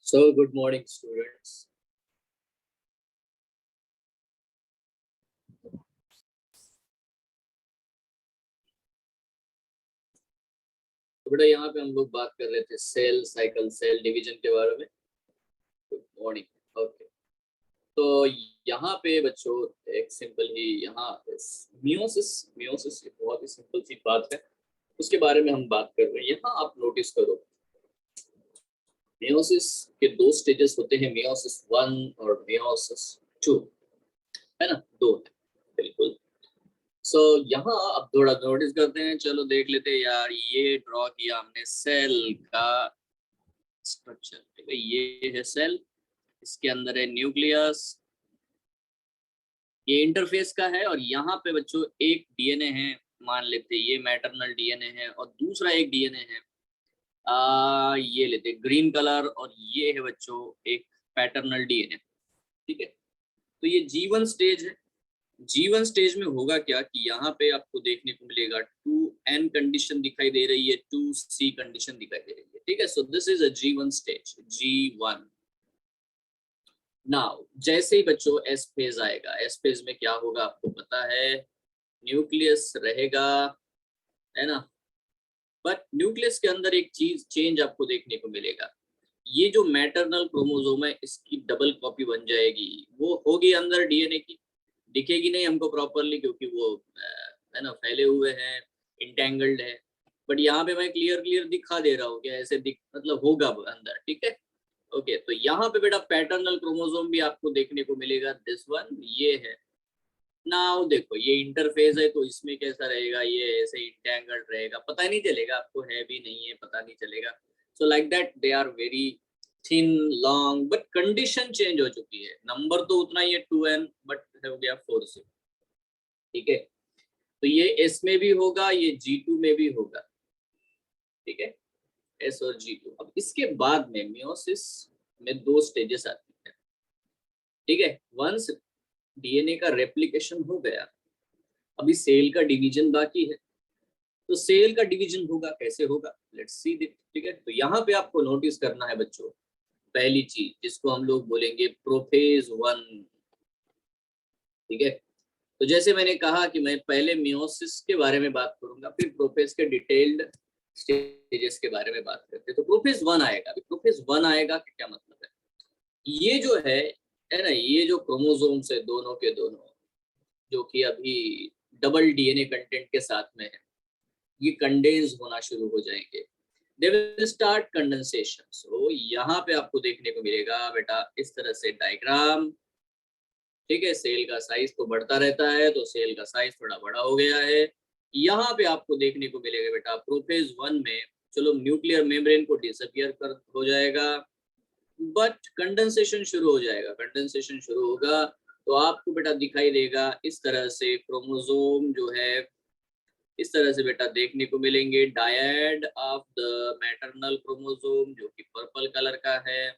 So, good morning, students. तो बेटा यहाँ पे हम लोग बात कर रहे थे सेल साइकिल सेल डिवीजन के बारे में। Good morning. ओके, तो यहाँ पे बच्चों एक सिंपल ही यहाँ मियोसिस मियोसिस एक बहुत ही सिंपल सी बात है, उसके बारे में हम बात कर रहे हैं। यहाँ आप नोटिस करो, मियोसिस के दो स्टेजेस होते हैं, मियोसिस 1 और मियोसिस 2, है ना, दो है बिल्कुल। सो यहाँ अब थोड़ा नोटिस करते हैं, चलो देख लेते हैं यार। ये ड्रॉ किया हमने सेल का स्ट्रक्चर, ठीक है, ये है सेल, इसके अंदर है न्यूक्लियस, ये इंटरफेस का है, और यहाँ पे बच्चों एक डीएनए है, मान लेते हैं ये मैटरनल डीएनए है, और दूसरा एक डीएनए है ये लेते ग्रीन कलर, और ये है बच्चों एक पैटर्नल डीएनए, ठीक है। तो ये G1 स्टेज है। G1 स्टेज में होगा क्या कि यहाँ पे आपको देखने को मिलेगा 2N कंडीशन दिखाई दे रही है, 2C कंडीशन दिखाई दे रही है, ठीक है। So this is a G1 stage, G1। Now जैसे ही बच्चों एस फेज आएगा, एस फेज में क्या होगा आपको पता है, न्यूक्लियस रहेगा, है ना। बट न्यूक्लियस के अंदर एक चीज चेंज आपको देखने को मिलेगा, ये जो मैटरनल क्रोमोसोम है इसकी डबल कॉपी बन जाएगी, वो होगी अंदर डीएनए की, दिखेगी नहीं हमको प्रॉपरली क्योंकि वो है ना फैले हुए हैं, इंटेंगल्ड है। बट यहाँ पे मैं क्लियर दिखा दे रहा हूँ कि ऐसे दिख मतलब होगा अंदर, ठीक है। ओके, तो यहाँ पे बेटा पैटर्नल क्रोमोसोम भी आपको देखने को मिलेगा, दिस वन ये है। नाउ देखो ये इंटरफेस है, तो इसमें कैसा रहेगा, ये ऐसे इंटेंगल्ड रहेगा, पता नहीं चलेगा आपको है भी नहीं है, पता नहीं चलेगा। So like that they are very thin long, but condition change हो चुकी है। नंबर तो उतना ही है 2N, बट हो गया 4C, ठीक है। तो ये S में भी होगा, ये G2 में भी होगा, ठीक है, S और G2। अब इसके बाद में मियोसिस में दो स्टेजेस आती है, ठीक है। वंस डीएनए का रेप्लिकेशन हो गया, अभी सेल का डिवीजन बाकी है, तो सेल का डिवीजन होगा, कैसे होगा, लेट्स सी दिट, ठीक है। तो यहाँ पे आपको नोटिस करना है बच्चों, पहली चीज जिसको हम लोग बोलेंगे प्रोफेज 1, ठीक है। तो जैसे मैंने कहा कि मैं पहले मियोसिस के बारे में बात करूंगा, फिर प्रोफेज के डिटेल्ड स्टेजेस के बारे में बात करते हैं। तो प्रोफेज 1 आएगा, अभी प्रोफेज 1 आएगा कि क्या मतलब है, ये जो है ना, ये जो क्रोमोसोम्स है दोनों के दोनों, जो कि अभी डबल डीएनए कंटेंट के साथ में है, ये कंडेंस होना शुरू हो जाएंगे, दे विल स्टार्ट कंडेंसेशन। सो यहाँ पे आपको देखने को मिलेगा बेटा इस तरह से डायग्राम, ठीक है। सेल का साइज तो बढ़ता रहता है, तो सेल का साइज थोड़ा बड़ा हो गया है। यहाँ पे आपको देखने को मिलेगा बेटा प्रोफेज 1 में, चलो न्यूक्लियर मेम्ब्रेन को डिसअपियर कर हो जाएगा, बट कंडेंसेशन शुरू हो जाएगा, कंडेंसेशन शुरू होगा, तो आपको बेटा दिखाई देगा इस तरह से क्रोमोसोम जो है, इस तरह से बेटा देखने को मिलेंगे dyad of the maternal chromosome, जो कि पर्पल कलर का है,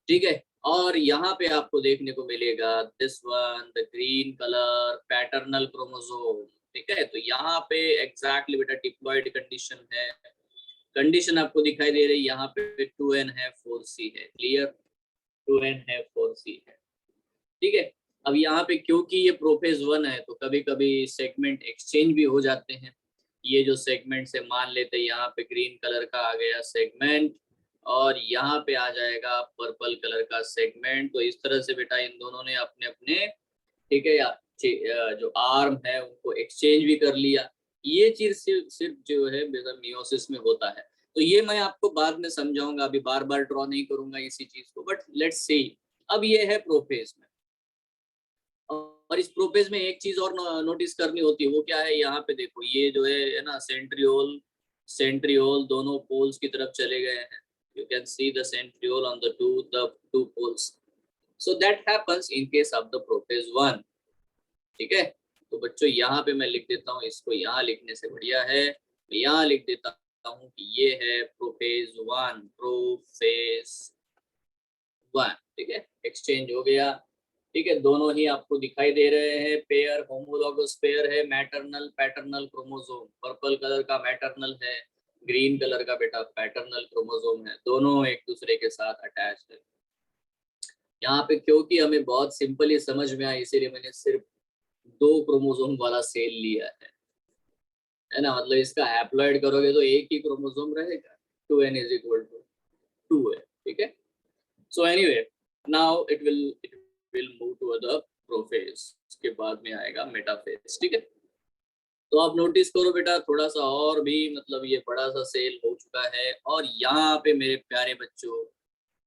ठीक है। और यहाँ पे आपको देखने को मिलेगा this one, the green colour paternal chromosome, ठीक है। तो यहाँ पे एग्जैक्टली बेटा डिप्लॉयड कंडीशन है, कंडीशन आपको दिखाई दे रही है, यहाँ पे 2N है 4C है, क्लियर, 2N है 4C है, ठीक है। अब यहाँ पे क्योंकि ये प्रोफेज 1 है, तो कभी कभी सेगमेंट एक्सचेंज भी हो जाते हैं। ये जो सेगमेंट से मान लेते हैं, यहाँ पे ग्रीन कलर का आ गया सेगमेंट, और यहाँ पे आ जाएगा पर्पल कलर का सेगमेंट। तो इस तरह से बेटा इन दोनों ने अपने अपने, ठीक है, या जो आर्म है उनको एक्सचेंज भी कर लिया। ये चीज सिर्फ जो है मियोसिस में होता है। तो ये मैं आपको बाद में समझाऊंगा, अभी बार बार ड्रॉ नहीं करूंगा इसी चीज को, बट लेट्स सी। अब ये है प्रोफेज में, और इस प्रोफेज में एक चीज और नोटिस करनी होती है, वो क्या है, यहाँ पे देखो ये जो है ना सेंट्रियोल, सेंट्रियोल दोनों पोल्स की तरफ चले गए हैं, you can see the centriole on the two poles. So that happens in case of the prophase 1, ठीक है। तो बच्चों यहाँ पे मैं लिख देता हूँ, इसको यहाँ लिखने से बढ़िया है मैं यहाँ लिख देता हूँ कि ये है प्रोफेज 1, प्रोफेज 1, ठीक है। एक्सचेंज हो गया, ठीक है, दोनों ही आपको दिखाई दे रहे हैं पेयर, होमोलॉगस पेयर है, maternal paternal chromosome, purple colour का मैटरनल है, ग्रीन कलर का बेटा पैटर्नल क्रोमोसोम है, दोनों एक दूसरे के साथ अटैच है। यहाँ पे क्योंकि हमें बहुत सिंपली समझ में आया इसीलिए मैंने सिर्फ 2 क्रोमोसोम वाला सेल लिया है ना। मतलब इसका हैप्लॉइड करोगे तो एक ही क्रोमोसोम रहेगा, 2n = 2 है, ठीक है। So anyway now it will move to the prophase, उसके बाद में आएगा मेटाफेज, ठीक है। तो आप नोटिस करो बेटा थोड़ा सा और भी, मतलब ये बड़ा सा सेल हो चुका है और यहाँ पे मेरे प्यारे बच्चों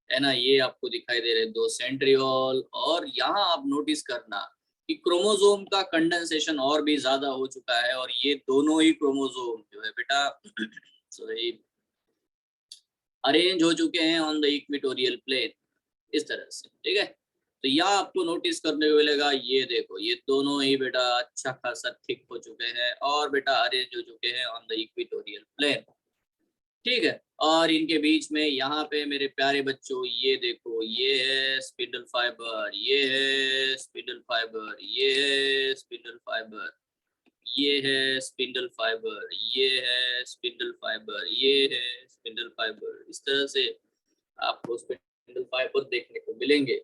है ना, ये आपको दिखाई दे रहे 2 सेंट्रियोल। और यहाँ आप नोटिस करना कि क्रोमोसोम का कंडेंसेशन और भी ज्यादा हो चुका है और ये दोनों ही क्रोमोसोम जो है बेटा सॉरी अरेंज हो चुके हैं ऑन द इक्वेटोरियल प्लेन इस तरह से, ठीक है। तो यहाँ आपको नोटिस करने को मिलेगा, ये देखो ये दोनों ही बेटा अच्छा खासा थिक हो चुके हैं और बेटा अरेंज हो चुके हैं ऑन द इक्वेटोरियल प्लेन, ठीक है। और इनके बीच में यहाँ पे मेरे प्यारे बच्चों ये देखो, ये है स्पिंडल फाइबर, ये है स्पिंडल फाइबर, ये है स्पिंडल फाइबर, ये है स्पिंडल फाइबर, ये है स्पिंडल फाइबर, ये है स्पिंडल फाइबर। इस तरह से आपको स्पिंडल फाइबर देखने को मिलेंगे,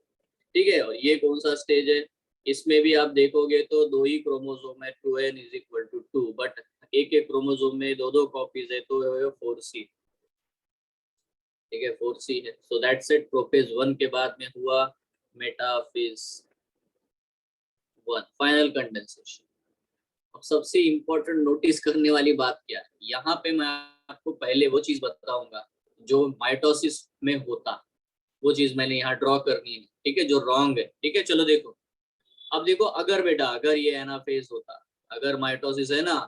ठीक है। और ये कौन सा स्टेज है, इसमें भी आप देखोगे तो 2 ही क्रोमोसोम है, 2n = 2, बट एक एक क्रोमोसोम में 2 कॉपीज है तो 4c, ठीक है, 4c है। So that's it. प्रोफेज 1 के बाद में हुआ मेटाफेज 1, फाइनल कंडेंसेशन। अब सबसे इंपॉर्टेंट नोटिस करने वाली बात क्या है, यहाँ पे मैं आपको पहले वो चीज बताऊंगा जो माइटोसिस में होता, वो चीज मैंने यहाँ ड्रॉ करनी है, ठीक है, जो रॉन्ग है, ठीक है। चलो देखो, अब देखो अगर बेटा अगर ये एनाफेज होता, अगर माइटोसिस है ना,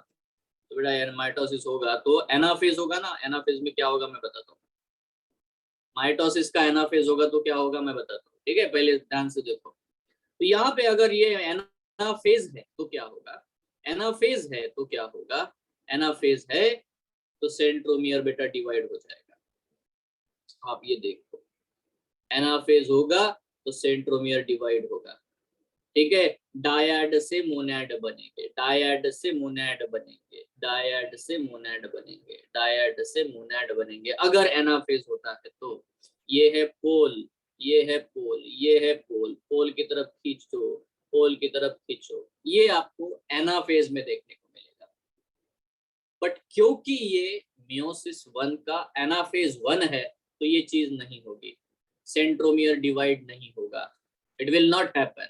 तो बेटा माइटोसिस होगा तो एनाफेज होगा ना। एनाफेज में क्या होगा मैं बताता हूँ, माइटोसिस का एनाफेज होगा तो क्या होगा मैं बताता हूँ, ठीक है। पहले ध्यान से देखो, तो यहाँ पे अगर ये एनाफेज है तो क्या होगा, एनाफेज है तो क्या होगा, एनाफेज है तो सेंट्रोमियर बेटा डिवाइड हो जाएगा। आप ये देखो, एनाफेज होगा तो सेंट्रोमियर डिवाइड होगा, ठीक है। डायड से मोनैड बनेंगे, डायड से मोनैड बनेंगे, डायड से मोनैड बनेंगे, डायड से मोनैड बनेंगे अगर एनाफेज होता है तो। ये है पोल, ये है पोल, ये है पोल, पोल की तरफ खींचो, पोल की तरफ खींचो, ये आपको एनाफेज में देखने को मिलेगा। बट क्योंकि ये मियोसिस 1 का एनाफेज 1 है तो ये चीज नहीं होगी, सेंट्रोमियर डिवाइड नहीं होगा, it will not happen,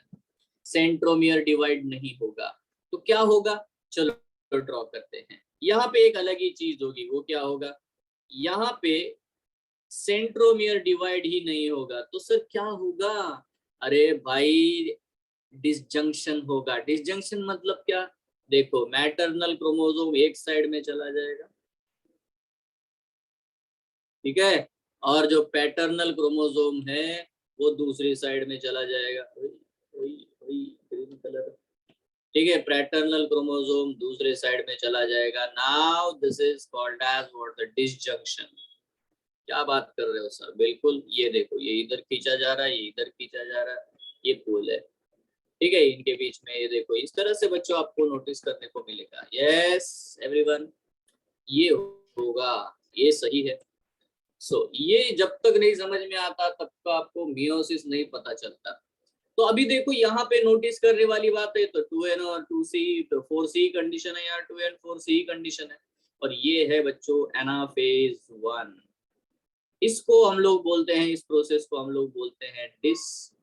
centromere divide नहीं होगा। तो क्या होगा, चलो ड्रॉ करते हैं। यहाँ पे एक अलग ही चीज होगी, वो क्या होगा, यहाँ पे सेंट्रोमियर डिवाइड ही नहीं होगा तो सर क्या होगा, अरे भाई डिसजंक्शन होगा। डिसजंक्शन मतलब क्या, देखो मैटरनल क्रोमोसोम एक साइड में चला जाएगा, ठीक है, और जो पैटर्नल क्रोमोसोम है वो दूसरी साइड में चला जाएगा। ग्रीन कलर, ठीक है, पैटर्नल क्रोमोसोम दूसरे साइड में चला जाएगा। Now this is called as what, the disjunction. क्या बात कर रहे हो सर, बिल्कुल, ये देखो ये इधर खींचा जा रहा है, ये इधर खींचा जा रहा है, ये पोल है, ठीक है, इनके बीच में ये देखो इस तरह से बच्चों आपको नोटिस करने को मिलेगा। यस एवरीवन, ये होगा, ये सही है। ये जब तक नहीं समझ में आता तब तक आपको मियोसिस नहीं पता चलता। तो अभी देखो यहाँ पे नोटिस करने वाली बात है, तो 2n और 2c तो 4c कंडीशन है, यहाँ 2n 4c कंडीशन है, और ये है बच्चों एनाफेज 1। इसको हम लोग बोलते हैं, इस प्रोसेस को हम लोग बोलते हैं डिसजंक्शन,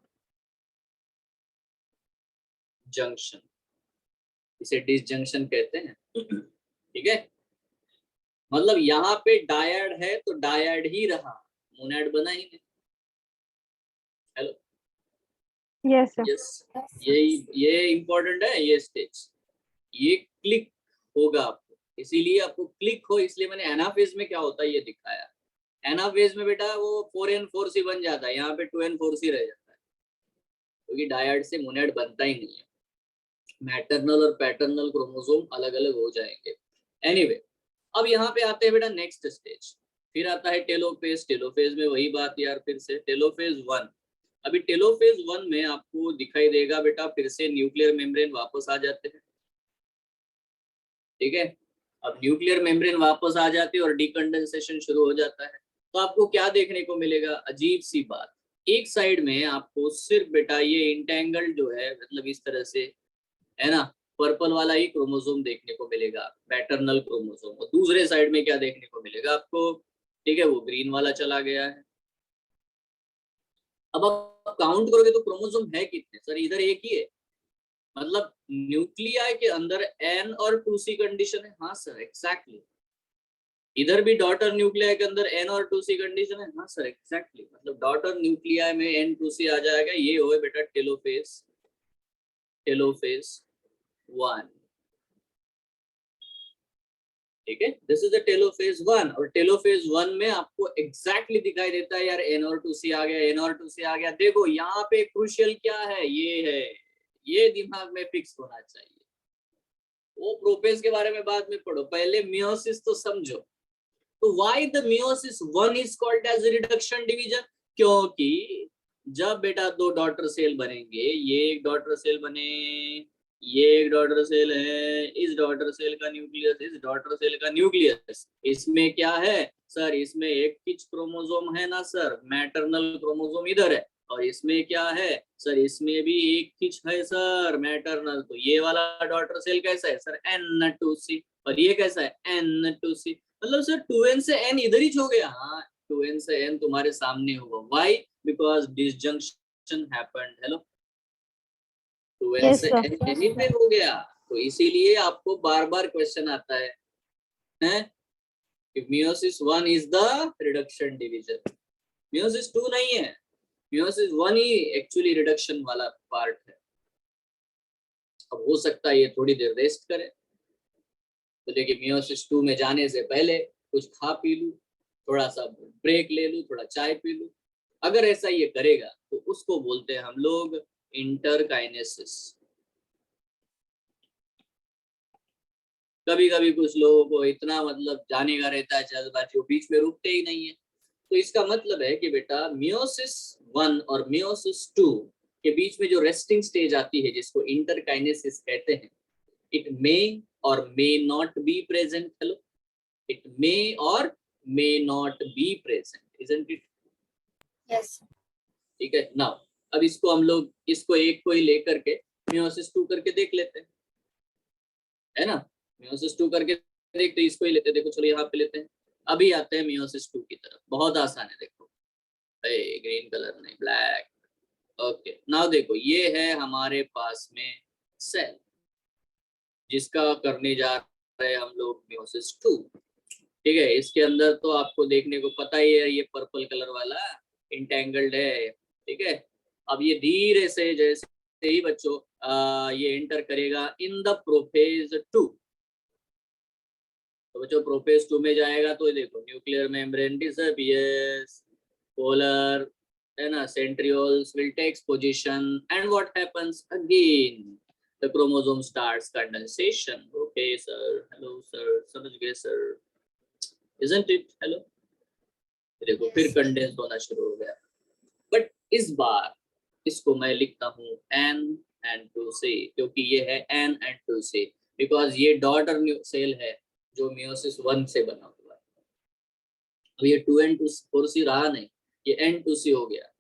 इसे डिसजंक्शन कहते हैं, ठीक है। मतलब यहाँ पे डायड है तो डायड ही रहा, मोनैड बना ही नहीं। Hello, yes sir. यस, ये इंपॉर्टेंट है, ये स्टेज, ये क्लिक होगा आपको, इसीलिए आपको क्लिक हो, इसलिए मैंने एनाफेज में क्या होता है ये दिखाया। एनाफेज में बेटा वो 4n 4c बन जाता है, यहाँ पे 2n 4c रह जाता है, क्योंकि डायड से मोनैड बनता ही नहीं है, मैटरनल और पैटर्नल क्रोमोसोम अलग अलग हो जाएंगे। एनीवे, अब यहाँ पे आते हैं बेटा नेक्स्ट स्टेज, फिर आता है टेलोफेज। टेलोफेज में वही बात यार, फिर से टेलोफेज 1। अभी टेलोफेज 1 में आपको दिखाई देगा बेटा फिर से न्यूक्लियर मेम्ब्रेन वापस आ जाते हैं, ठीक है। अब न्यूक्लियर मेम्ब्रेन वापस आ जाती है और डीकंडेंसेशन शुरू हो जाता है, तो आपको क्या देखने को मिलेगा? अजीब सी बात, एक साइड में आपको सिर्फ बेटा ये इंटेंगल जो है, मतलब इस तरह से, है ना, पर्पल वाला ही क्रोमोसोम देखने को मिलेगा, पैटर्नल क्रोमोसोम। और दूसरे साइड में क्या देखने को मिलेगा आपको? ठीक है, वो ग्रीन वाला चला गया है। अब आप काउंट करोगे तो क्रोमोसोम है कितने? सर इधर एक ही है, मतलब न्यूक्लियाई के अंदर एन और 2C कंडीशन है। हाँ सर एग्जैक्टली। इधर भी डॉटर न्यूक्लियाई के अंदर एन और 2C कंडीशन है। हाँ सर एग्जैक्टली, मतलब डॉटर न्यूक्लियाई में N2C आ जाएगा। ये हो बेटा टेलोफेज, टेलोफेज 1। ठीक है, दिस इज द टेलोफेज 1। और टेलोफेज 1 में आपको एग्जैक्टली दिखाई देता है यार, N और 2C आ गया, N और 2C आ गया। देखो यहाँ पे क्रूशियल क्या है, ये है, ये दिमाग में फिक्स होना चाहिए। वो प्रोपेज के बारे में बाद में पढ़ो, पहले मियोसिस तो समझो। तो why the meiosis 1 is called as reduction division? क्योंकि जब बेटा दो डॉटर सेल बनेंगे, ये एक डॉटर सेल बने, ये एक डॉटर सेल है, इस डॉटर सेल का न्यूक्लियस, इस डॉटर सेल का न्यूक्लियस, इसमें क्या है सर? इसमें एक किच क्रोमोसोम है ना सर, मैटरनल क्रोमोसोम इधर है। और इसमें क्या है सर? इसमें भी एक किच है सर, मैटरनल। तो ये वाला डॉटर सेल कैसा है सर? N2C। और ये कैसा है? N2C। मतलब सर 2n से n इधर ही हो गया। हाँ, 2n से n तुम्हारे सामने होगा। Why? Because disjunction happened. Hello, 2n Yes, से sir. n यहीं पे हो गया। तो इसीलिए आपको बार बार क्वेश्चन आता है कि meiosis 1 is the reduction division, meiosis 2 नहीं है, मियोसिस 1 ही एक्चुअली रिडक्शन वाला पार्ट है। अब हो सकता है ये थोड़ी देर रेस्ट करे, तो देखिए मियोसिस 2 में जाने से पहले कुछ खा पी लूं, थोड़ा सा ब्रेक ले लूं, थोड़ा चाय पी लूं। अगर ऐसा ये करेगा तो उसको बोलते हैं हम लोग इंटरकाइनेसिस। कभी कभी कुछ लोगों को इतना मतलब जाने का रहता है जल्दबाजी, वो बीच में रुकते ही नहीं है। तो इसका मतलब है कि बेटा मियोसिस 1 और मियोसिस 2 के बीच में जो रेस्टिंग स्टेज आती है, जिसको इंटरकाइनेसिस कहते हैं, it may or may not be present. Hello, it may or may not be present, isn't it? Yes. ठीक है। नाउ अब इसको हम लोग, इसको एक को ही लेकर के मियोसिस 2 करके देख लेते हैं, है ना। मियोसिस 2 करके देखते, इसको ही लेते हैं। देखो चलो यहाँ पे लेते हैं। अभी आते हैं मियोसिस 2 की तरफ। बहुत आसान है, देखो ग्रीन कलर नहीं, ब्लैक। ओके, नाउ देखो ये है हमारे पास में सेल, जिसका करने जा रहे हैं हम लोग मियोसिस 2। ठीक है, इसके अंदर तो आपको देखने को पता ही है, ये पर्पल कलर वाला इंटेंगल्ड है। ठीक है, अब ये धीरे से जैसे ही बच्चों ये एंटर करेगा इन द प्रोफेज 2। तो बच्चों प्रोफेज 2 में जाएगा तो देखो न्यूक्लियर मेम्ब्रेन डिसअपियर्स, पोलर, है ना, centrioles will takes position, and what happens again? The chromosome starts condensation. Okay sir, hello sir, समझ गए sir, isn't it? Hello, देखो फिर कंडेंस होना शुरू हो गया। बट इस बार इसको मैं लिखता हूँ N2C, क्योंकि ये है N2C, बिकॉज ये डॉटर सेल है जो मियोसिस 1 से बना हुआ है। अब ये 2N4C रहा नहीं, ये N2C हो गया।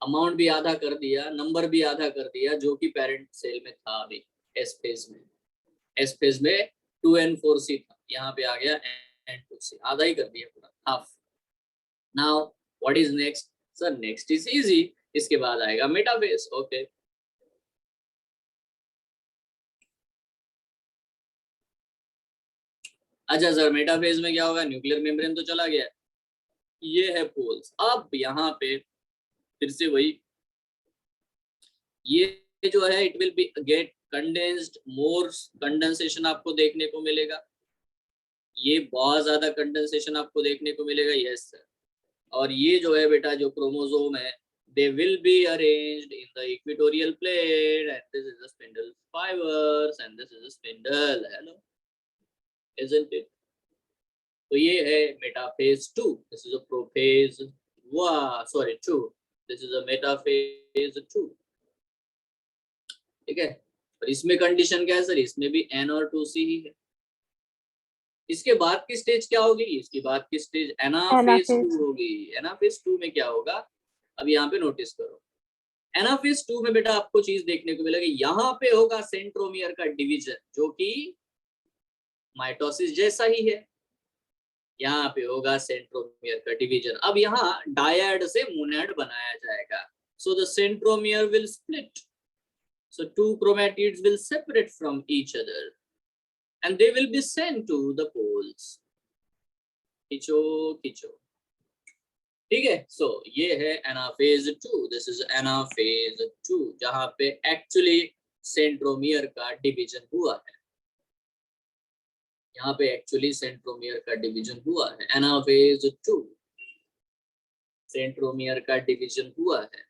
अमाउंट भी आधा कर दिया, नंबर भी आधा कर दिया, जो कि पेरेंट सेल में था। अभी एस फेज में, एस फेज में 2N4C था, यहाँ पे आ गया N2C, आधा ही कर दिया, पूरा half. Now what is next sir? Next is easy, इसके बाद आएगा मेटाफेज। ओके, अच्छा सर मेटाफेज में क्या होगा? न्यूक्लियर मेम्ब्रेन तो चला गया, ये है पोल्स। अब यहाँ पे फिर से वही, ये जो है it will be get condensed, more condensation आपको देखने को मिलेगा, ये बहुत ज्यादा कंडेंसेशन आपको देखने को मिलेगा। Yes sir. और ये जो है बेटा जो क्रोमोसोम है, they will be arranged in the equatorial plate, and this is the spindle fibers and this is the spindle, hello, isn't it? तो ये है metaphase 2, this is a prophase 2, this is a metaphase 2। ठीक है, और इसमें condition क्या है sir? इसमें भी N और 2C ही है। इसके बाद की स्टेज क्या होगी? इसके बाद की स्टेज एनाफेज 2 होगी। एनाफेज 2 में क्या होगा? अब यहाँ पे नोटिस करो, एनाफेज 2 में बेटा आपको चीज देखने को मिलेगी, यहाँ पे होगा सेंट्रोमियर का डिवीजन, जो कि माइटोसिस जैसा ही है। यहाँ पे होगा सेंट्रोमियर का डिवीजन। अब यहाँ डायड से मोनैड बनाया जाएगा। So the centromere will split, so two chromatids will separate from each other and they will be sent to the poles. खींचो खींचो, ठीक है। सो ये है एनाफेज 2, दिस इज एनाफेज 2, जहां पे एक्चुअली सेंट्रोमियर का डिवीजन हुआ है। यहाँ पे एक्चुअली सेंट्रोमियर का डिवीजन हुआ है। एनाफेज 2, सेंट्रोमियर का डिवीजन हुआ है,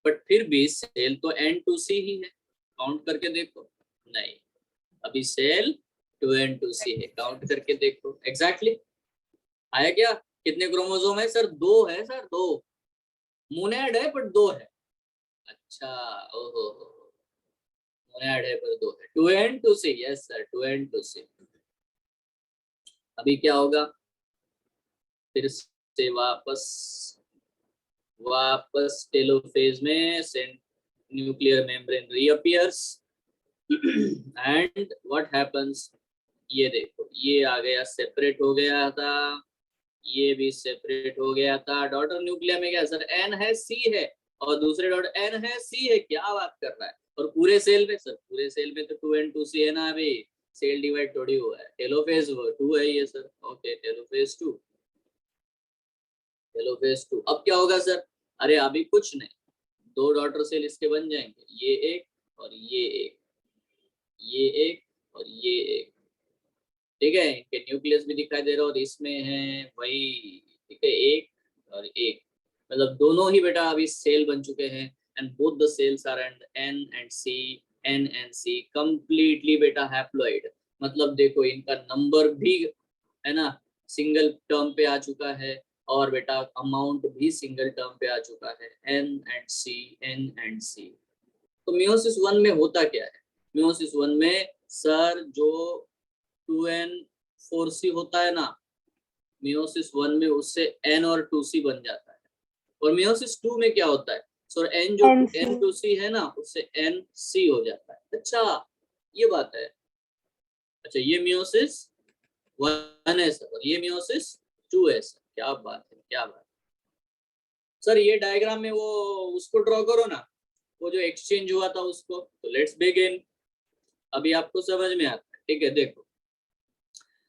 बट फिर भी सेल तो N2C ही है। काउंट करके देखो, नहीं, अभी सेल 2N2C है। काउंट करके देखो, एग्जैक्टली आया क्या? कितने क्रोमोसोम है सर? 2 है सर, 2 मोनैड है बट 2 है। अच्छा, ओहो, मोनैड है पर 2 है। 2N2C, yes sir, 2N2C। अभी क्या होगा? फिर से वापस टेलोफेज में nuclear membrane reappears and what happens? ये देखो, ये आ गया, सेपरेट हो गया था, ये भी सेपरेट हो गया था। डॉटर न्यूक्लियर में क्या सर? एन है, सी है, और दूसरे डॉटर एन है, सी है। क्या बात कर रहा है? और पूरे सेल में सर, पूरे सेल में तो 2N2C है ना। अभी सेल डिवाइड थोड़ी हुआ है। टेलोफेज 2 है ये सर। Okay, telophase 2, telophase 2। अब क्या होगा सर? अरे अभी कुछ नहीं, 2 डॉटर सेल इसके बन जाएंगे, ये एक और ये एक, ये एक और ये एक, ठीक है। इनके न्यूक्लियस भी दिखाई दे रहा है और इसमें है वही, ठीक है, एक और एक, मतलब दोनों ही बेटा अभी सेल बन चुके हैं। And both the cells are and N and C, N and C completely बेटा हैप्लॉइड। मतलब देखो, इनका नंबर भी है ना सिंगल टर्म पे आ चुका है, और बेटा अमाउंट भी सिंगल टर्म पे आ चुका है, N and C, N and C। तो मियोसिस 1 में होता क्या है? मियोसिस 1 में सर जो 2N4C होता है ना, मियोसिस 1 में उससे N और 2C बन जाता है। और मियोसिस 2 में क्या होता है सर? N जो N2C है ना, उससे NC हो जाता है। अच्छा, ये बात है। अच्छा, ये मियोसिस 1 है सर, और ये मियोसिस 2 है सर। क्या बात है, क्या बात है सर। ये डायग्राम में वो उसको ड्रॉ करो ना, वो जो एक्सचेंज हुआ था उसको। तो लेट्स बिगिन। अभी आपको समझ में आता है, ठीक है। देखो,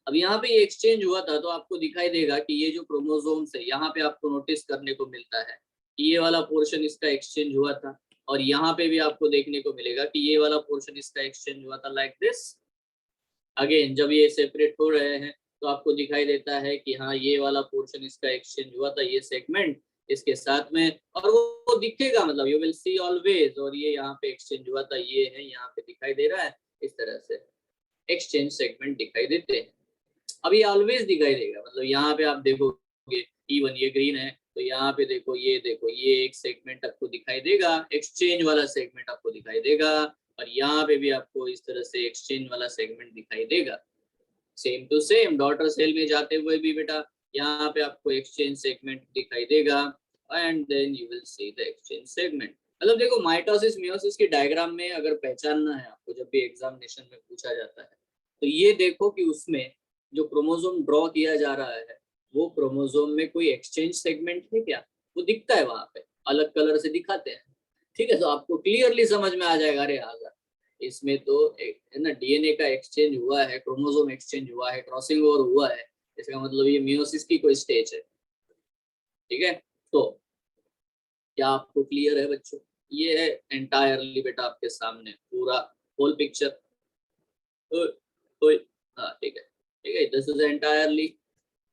अब यहाँ पे ये एक्सचेंज हुआ था, तो आपको दिखाई देगा कि ये जो क्रोमोसोम्स है, यहाँ पे आपको नोटिस करने को मिलता है कि ये वाला पोर्शन इसका एक्सचेंज हुआ था, और यहाँ पे भी आपको देखने को मिलेगा कि ये वाला पोर्शन इसका एक्सचेंज हुआ था, लाइक दिस। अगेन जब ये सेपरेट हो रहे हैं तो आपको दिखाई देता है कि हाँ, ये वाला पोर्शन इसका एक्सचेंज हुआ था, ये सेगमेंट इसके साथ में, और वो दिखेगा, मतलब यू विल सी ऑलवेज। और ये यहाँ पे एक्सचेंज हुआ था, ये है, यहाँ पे दिखाई दे रहा है। इस तरह से एक्सचेंज सेगमेंट दिखाई देते हैं। अब ये ऑलवेज दिखाई देगा, मतलब यहाँ पे आप देखोगे, इवन ये ग्रीन है, तो यहाँ पे देखो, ये एक सेगमेंट आपको दिखाई देगा, एक्सचेंज वाला सेगमेंट आपको दिखाई देगा, और यहाँ पे भी आपको इस तरह से एक्सचेंज वाला सेगमेंट दिखाई देगा। Same to same daughter cell में जाते हुए भी बेटा यहाँ पे आपको एक्सचेंज सेगमेंट दिखाई देगा, and then you will see the exchange segment. मतलब देखो, माइटोसिस मियोसिस की डायग्राम में अगर पहचानना है आपको, जब भी एग्जामिनेशन में पूछा जाता है, तो ये देखो कि उसमें जो क्रोमोसोम ड्रॉ किया जा रहा है, वो क्रोमोसोम में कोई एक्सचेंज सेगमेंट है क्या? वो दिखता है वहां पे, अलग कलर से दिखाते हैं, ठीक है। तो आपको क्लियरली समझ में आ जाएगा, अरे हाँ, इसमें तो एक है ना डीएनए का एक्सचेंज हुआ है, क्रोमोसोम एक्सचेंज हुआ है, क्रॉसिंग ओवर हुआ है, इसका मतलब ये मियोसिस की कोई स्टेज है, ठीक है। तो क्या आपको क्लियर है बच्चों? ये है एंटायरली बेटा आपके सामने पूरा होल पिक्चर। तो हाँ, ठीक है, ठीक है। This is entirely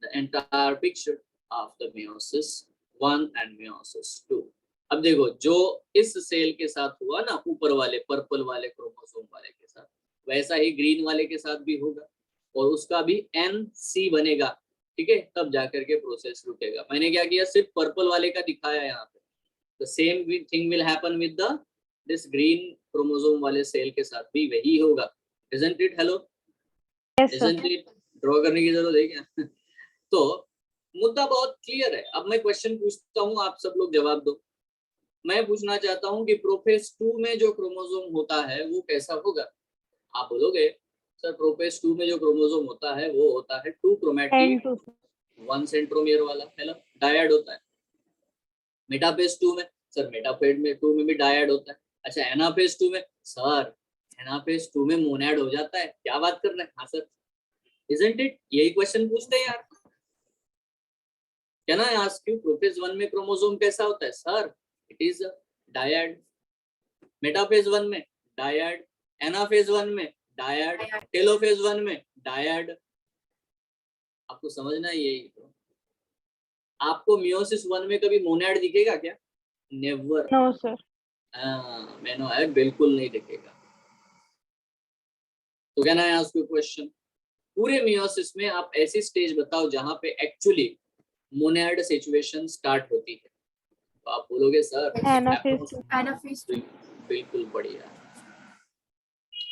the entire picture of the meiosis 1 and meiosis 2। अब देखो, जो इस सेल के साथ हुआ ना, ऊपर वाले पर्पल वाले क्रोमोसोम वाले के साथ, वैसा ही ग्रीन वाले के साथ भी होगा, और उसका भी NC बनेगा, ठीक है। तब जाकर के प्रोसेस रुकेगा। मैंने क्या किया, सिर्फ पर्पल वाले का दिखाया यहाँ पे। The same thing will happen with the this green chromosome वाले सेल के साथ भी वही होगा, isn't it? Hello, Yes, sir. isn't it? Draw करने की जरूरत है क्या? तो मुद्दा बहुत क्लियर है। अब मैं क्वेश्चन पूछता हूँ, आप सब लोग जवाब दो। मैं पूछना चाहता हूँ कि प्रोफेज 2 में जो क्रोमोसोम होता है वो कैसा होगा? आप बोलोगे सर प्रोफेज 2 में जो क्रोमोसोम होता है वो होता है 2 क्रोमैटिड N2. 1 सेंट्रोमियर वाला, है ना, डायड होता है। मेटाफेज 2 में सर, मेटाफेज में 2 में भी डायड होता है। अच्छा, एनाफेज 2 में सर, एनाफेज 2 में मोनैड हो जाता है, क्या बात कर रहे हैं? हाँ सर, इजंट इट? यही क्वेश्चन पूछते हैं यार। Can I ask you prophase 1 में क्रोमोसोम कैसा होता है? Sir it is dyad. Metaphase 1 में डायड, एनाफेज 1 में डायड, टेलोफेज 1 में डायड। आपको समझना है यही तो। आपको मियोसिस 1 में कभी मोनैड दिखेगा क्या? नेवर। No, sir. मैनो है, बिल्कुल नहीं दिखेगा। तो can I ask you question, पूरे मियोसिस में आप ऐसी स्टेज बताओ जहां पे एक्चुअली मोनैड सिचुएशन स्टार्ट होती है। तो आप बोलोगे सर Anaphase 2. एनाफेज 2। बिल्कुल बढ़िया।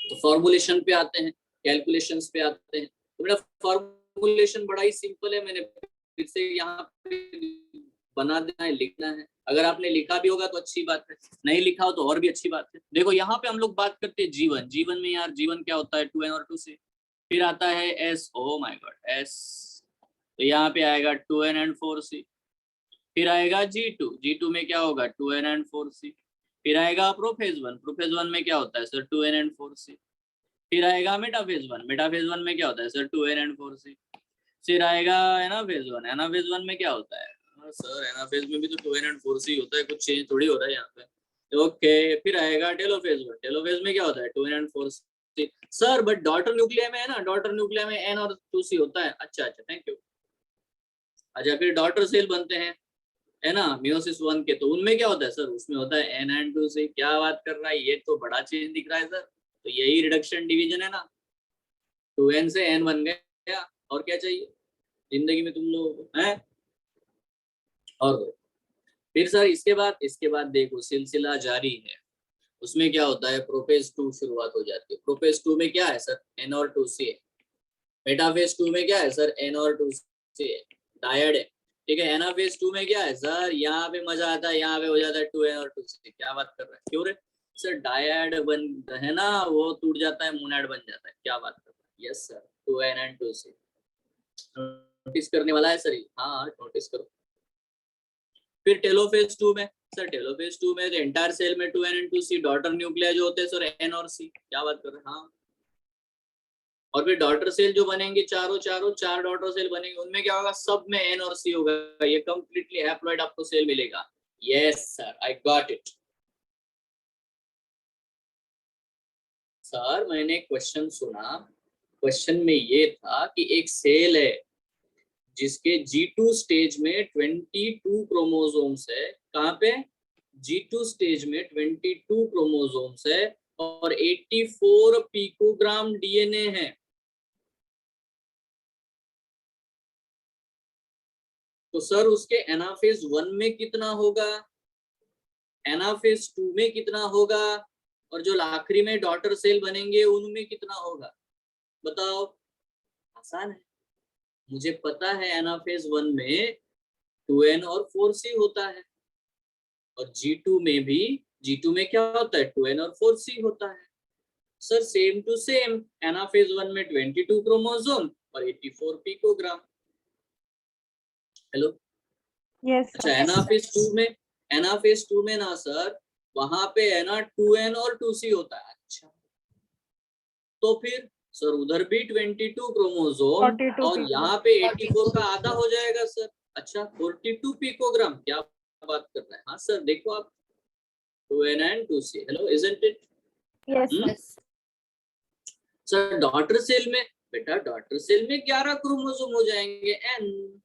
तो फॉर्मुलेशन पे आते हैं, कैलकुलेशंस पे आते हैं। तो मेरा फॉर्मुलेशन बड़ा ही सिंपल है, मैंने फिर से यहाँ पे बना देना है, लिखना है। अगर आपने लिखा भी होगा तो अच्छी बात है, नहीं लिखा हो तो और भी अच्छी बात है। देखो यहाँ पे हम लोग बात करते हैं जीवन। जीवन में यार जीवन क्या होता है? 2n और 2c। फिर आता है s, oh my God s, तो यहाँ पे आएगा 2n and 4c। फिर आएगा G2, G2 में क्या होगा? 2n and 4c। फिर आएगा प्रोफेज 1, प्रोफेज 1 में क्या होता है सर? 2n and 4c। फिर आएगा मेटाफेज 1, मेटाफेज 1 में क्या होता है सर? 2n and 4c। फिर आएगा एनाफेज 1, एनाफेज 1 में क्या होता है? सर एनाफेज में भी तो 2n and 4c होता है, कुछ चेंज थोड़ी हो रहा है यहाँ पे। ओके, फिर आएगा टेलोफेज 1, टेलोफेज में क्या होता है? 2n and 4c। Sir but daughter nuclei में है ना, डॉटर न्यूक्लिया में n और 2c होता है। अच्छा अच्छा, थैंक यू। अच्छा, फिर डॉटर सेल बनते हैं, है ना, मियोसिस 1 के, तो उनमें क्या होता है सर? उसमें होता है n and 2c। क्या बात कर रहा है, ये तो बड़ा चेंज दिख रहा है सर। तो यही रिडक्शन डिवीजन है ना, 2n से n बन गया, और क्या चाहिए जिंदगी में तुम लोगों को, है? और फिर सर इसके बाद देखो सिलसिला जारी है। उसमें क्या होता है? प्रोफेज 2 शुरुआत हो जाती है। प्रोफेज 2 में क्या है सर? n और 2c है। मेटाफेज 2 में क्या है सर? n और 2c है, डायड है। ठीक है, एनाफेज 2 में क्या है सर? यहाँ पे मजा आता है, यहाँ पे हो जाता है 2n और 2c। क्या बात कर रहा है, क्यों रे सर? डायड बन है ना, वो टूट जाता है, मोनैड बन जाता है। क्या बात कर रहा है? Yes sir, 2n and 2c। Notice करने वाला है सर? हाँ नोटिस करो। फिर टेलोफेज 2 में सर, टेलोफेज 2 में एंटायर सेल में 2n and 2c, daughter Nucleya जो होते हैं सर n और c। क्या बात कर रहे हैं? हाँ। और फिर डॉटर सेल जो बनेंगे, चार डॉटर सेल बनेंगे, उनमें क्या होगा? सब में n और c होगा। ये कंप्लीटली हैप्लॉइड आपको सेल मिलेगा। Yes sir, I got it. Sir मैंने क्वेश्चन सुना, क्वेश्चन में ये था कि एक सेल है जिसके G2 स्टेज में 22 क्रोमोसोम्स है। कहाँ पे? G2 स्टेज में 22 क्रोमोसोम्स है और 84 पिकोग्राम डीएनए है। तो सर उसके एनाफेज 1 में कितना होगा, एनाफेज 2 में कितना होगा, और जो आखिरी में डॉटर सेल बनेंगे उनमें कितना होगा? बताओ। आसान है, मुझे पता है एनाफेज 1 में 2n और 4c होता है, और G2 में भी, G2 में क्या होता है? 2n और 4c होता है। Sir same to same, anaphase 1 में 22 क्रोमोसोम और 84 पिकोग्राम। हेलो? Yes, अच्छा, sir. एनाफेज 2 में ना सर, वहां पे है ना 2n और 2c होता है। अच्छा, तो फिर सर उधर भी 22 क्रोमोसोम 42 और people. यहाँ पे 84 का आधा हो जाएगा सर। अच्छा, 42 पिकोग्राम। क्या बात कर रहे हैं? हाँ सर, देखो आप, 2n and 2c। Hello, isn't it? Yes, sir. Sir daughter cell में, बेटा डॉटर सेल में 11 क्रोमोसोम हो जाएंगे, n।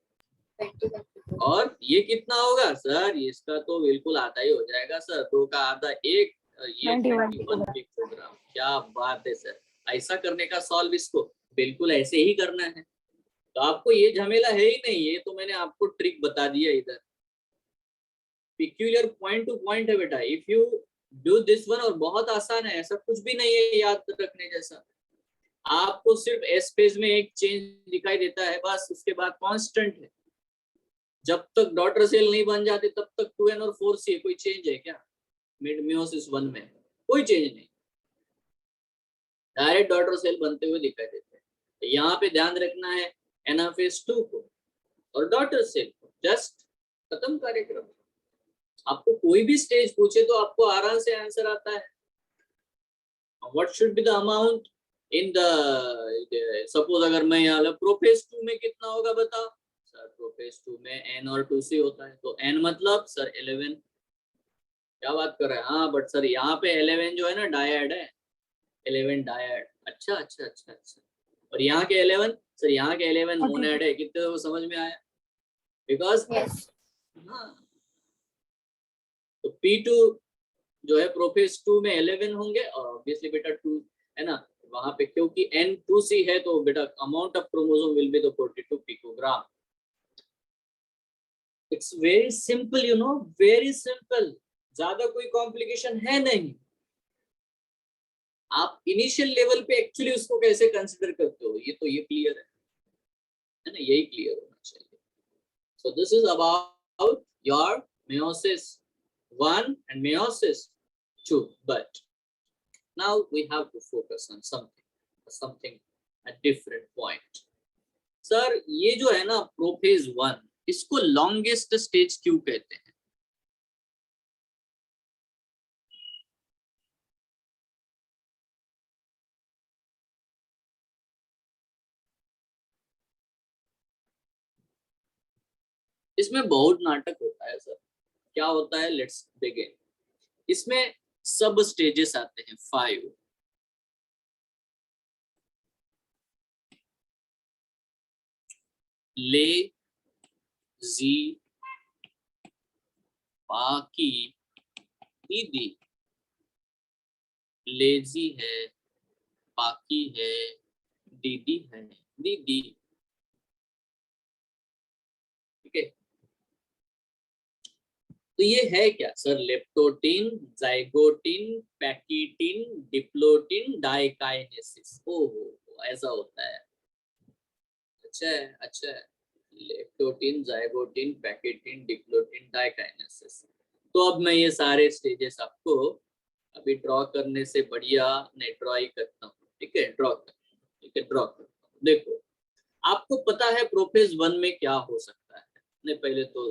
और ये कितना होगा सर? इसका तो बिल्कुल आधा ही हो जाएगा सर, 2 का आधा 1, ये 91 21 पिकोग्राम। क्या बात है सर, ऐसा करने का सॉल्व इसको बिल्कुल ऐसे ही करना है। तो आपको ये झमेला है ही नहीं, ये तो मैंने आपको ट्रिक बता दिया इधर। पिक्यूलियर पॉइंट टू पॉइंट है बेटा, if you do this one. और बहुत आसान है, ऐसा कुछ भी नहीं है याद रखने जैसा। आपको सिर्फ एस फेज में एक चेंज दिखाई देता है बस, उसके बाद कांस्टेंट है। जब तक डॉटर सेल नहीं बन जाते तब तक 2n और 4c कोई चेंज है क्या? मिड मियोसिस 1 में कोई चेंज नहीं, डायरेक्ट डॉटर सेल बनते हुए दिखाई देते हैं। तो यहाँ पे ध्यान रखना है एनाफेज 2 को और डॉटर सेल को, जस्ट खत्म कार्यक्रम। आपको कोई भी स्टेज पूछे तो आपको आराम से आंसर आता है। What should be the amount in the, suppose अगर मैं यहाँ प्रोफेज 2 में कितना होगा बताओ सर? प्रोफेज 2 में n और 2c होता है, तो n मतलब सर 11। क्या बात कर रहे हैं? हाँ बट सर यहाँ पे 11 जो है ना डायड है, 11 डायड। अच्छा अच्छा अच्छा अच्छा। और यहाँ के 11 सर, यहाँ के 11 मोनेड है। कितने को समझ में आया? बिकॉज हाँ, तो P2 जो है प्रोफेज 2 में 11 होंगे और ऑब्वियसली बेटा 2 है ना वहां पे, क्योंकि N2C है तो बेटा amount of chromosome will be the 42 picogram. It's very simple, you know, very simple, ज्यादा कोई कॉम्प्लिकेशन है नहीं। आप इनिशियल लेवल पे एक्चुअली उसको कैसे कंसिडर करते हो ये क्लियर है ना, यही क्लियर होना चाहिए। सो this is about your meiosis 1 and meiosis 2, but now we have to focus on something a different point. Sir ये जो है ना प्रोफेज 1, इसको लॉन्गेस्ट स्टेज क्यों कहते हैं? इसमें बहुत नाटक होता है सर। क्या होता है? Let's begin. इसमें सब स्टेजेस आते हैं 5। ले जी बाकी दीदी, लेजी है, बाकी है, दीदी है, दीदी। ठीक है, तो ये है क्या sir? Leptotene, zygotene, pachytene, diplotene, diakinesis. ओहो, ऐसा होता है। अच्छा है, अच्छा है। Leptotene, zygotene, pachytene, diplotene, diakinesis. तो अब मैं ये सारे स्टेजेस आपको अभी ड्रॉ करने से बढ़िया नहीं ड्रॉ ही करता हूँ। ठीक है, ड्रॉ कर, ठीक है, ड्रॉ करता हूँ। देखो, आपको पता है प्रोफेज 1 में क्या हो सकता है? मैं पहले तो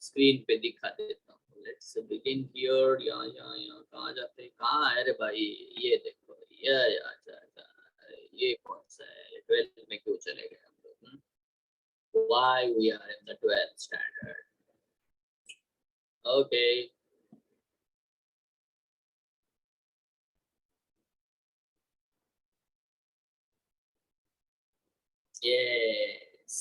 स्क्रीन पे दिखा देता हूँ। Let's begin here. यहाँ यहाँ यहाँ कहाँ जाते हैं? कहाँ है रे भाई? ये देखो, ये कौन सा है? 12th में क्यों चले गए हम लोग? Why we are in the 12th standard? Okay. Yes.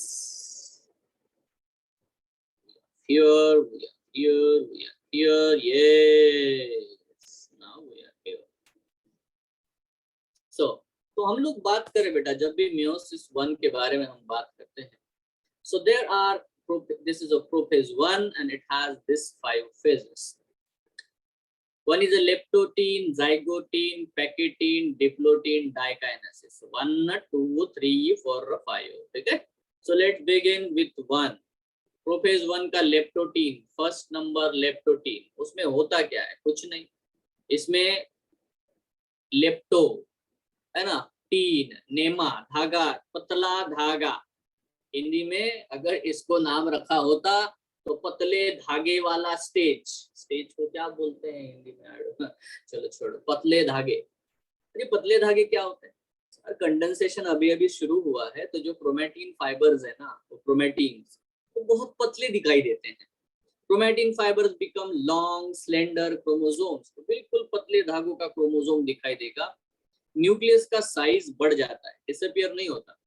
Here we are. Here we are. Here. Yes. Now we are here. So, तो हम लोग बात करें बेटा, जब भी meiosis 1 के बारे में हम बात करते हैं, so there are, this is a prophase 1 and it has this 5 phases. One is a leptotin, zygotin, pachytin, diplotin, dikinesis. 1, 2, 3, 4, 5. ठीक है? So let's begin with 1. Prophase 1 का लेप्टोटीन, फर्स्ट नंबर लेप्टोटीन, उसमें होता क्या है? कुछ नहीं। इसमें लेप्टो है ना, टीन, नेमा, धागा, पतला धागा। हिंदी में अगर इसको नाम रखा होता तो पतले धागे वाला स्टेज। स्टेज को क्या बोलते हैं हिंदी में? चलो छोड़ो, पतले धागे। अरे पतले धागे क्या होते हैं? कंडेंसेशन अभी अभी शुरू हुआ है, तो जो क्रोमेटिन फाइबर्स है ना, वो क्रोमेटिन्स वो बहुत पतले दिखाई देते हैं। Chromatin fibres become long slender chromosomes, तो बिल्कुल पतले धागों का क्रोमोसोम दिखाई देगा। न्यूक्लियस का साइज बढ़ जाता है, डिसअपीयर नहीं होता।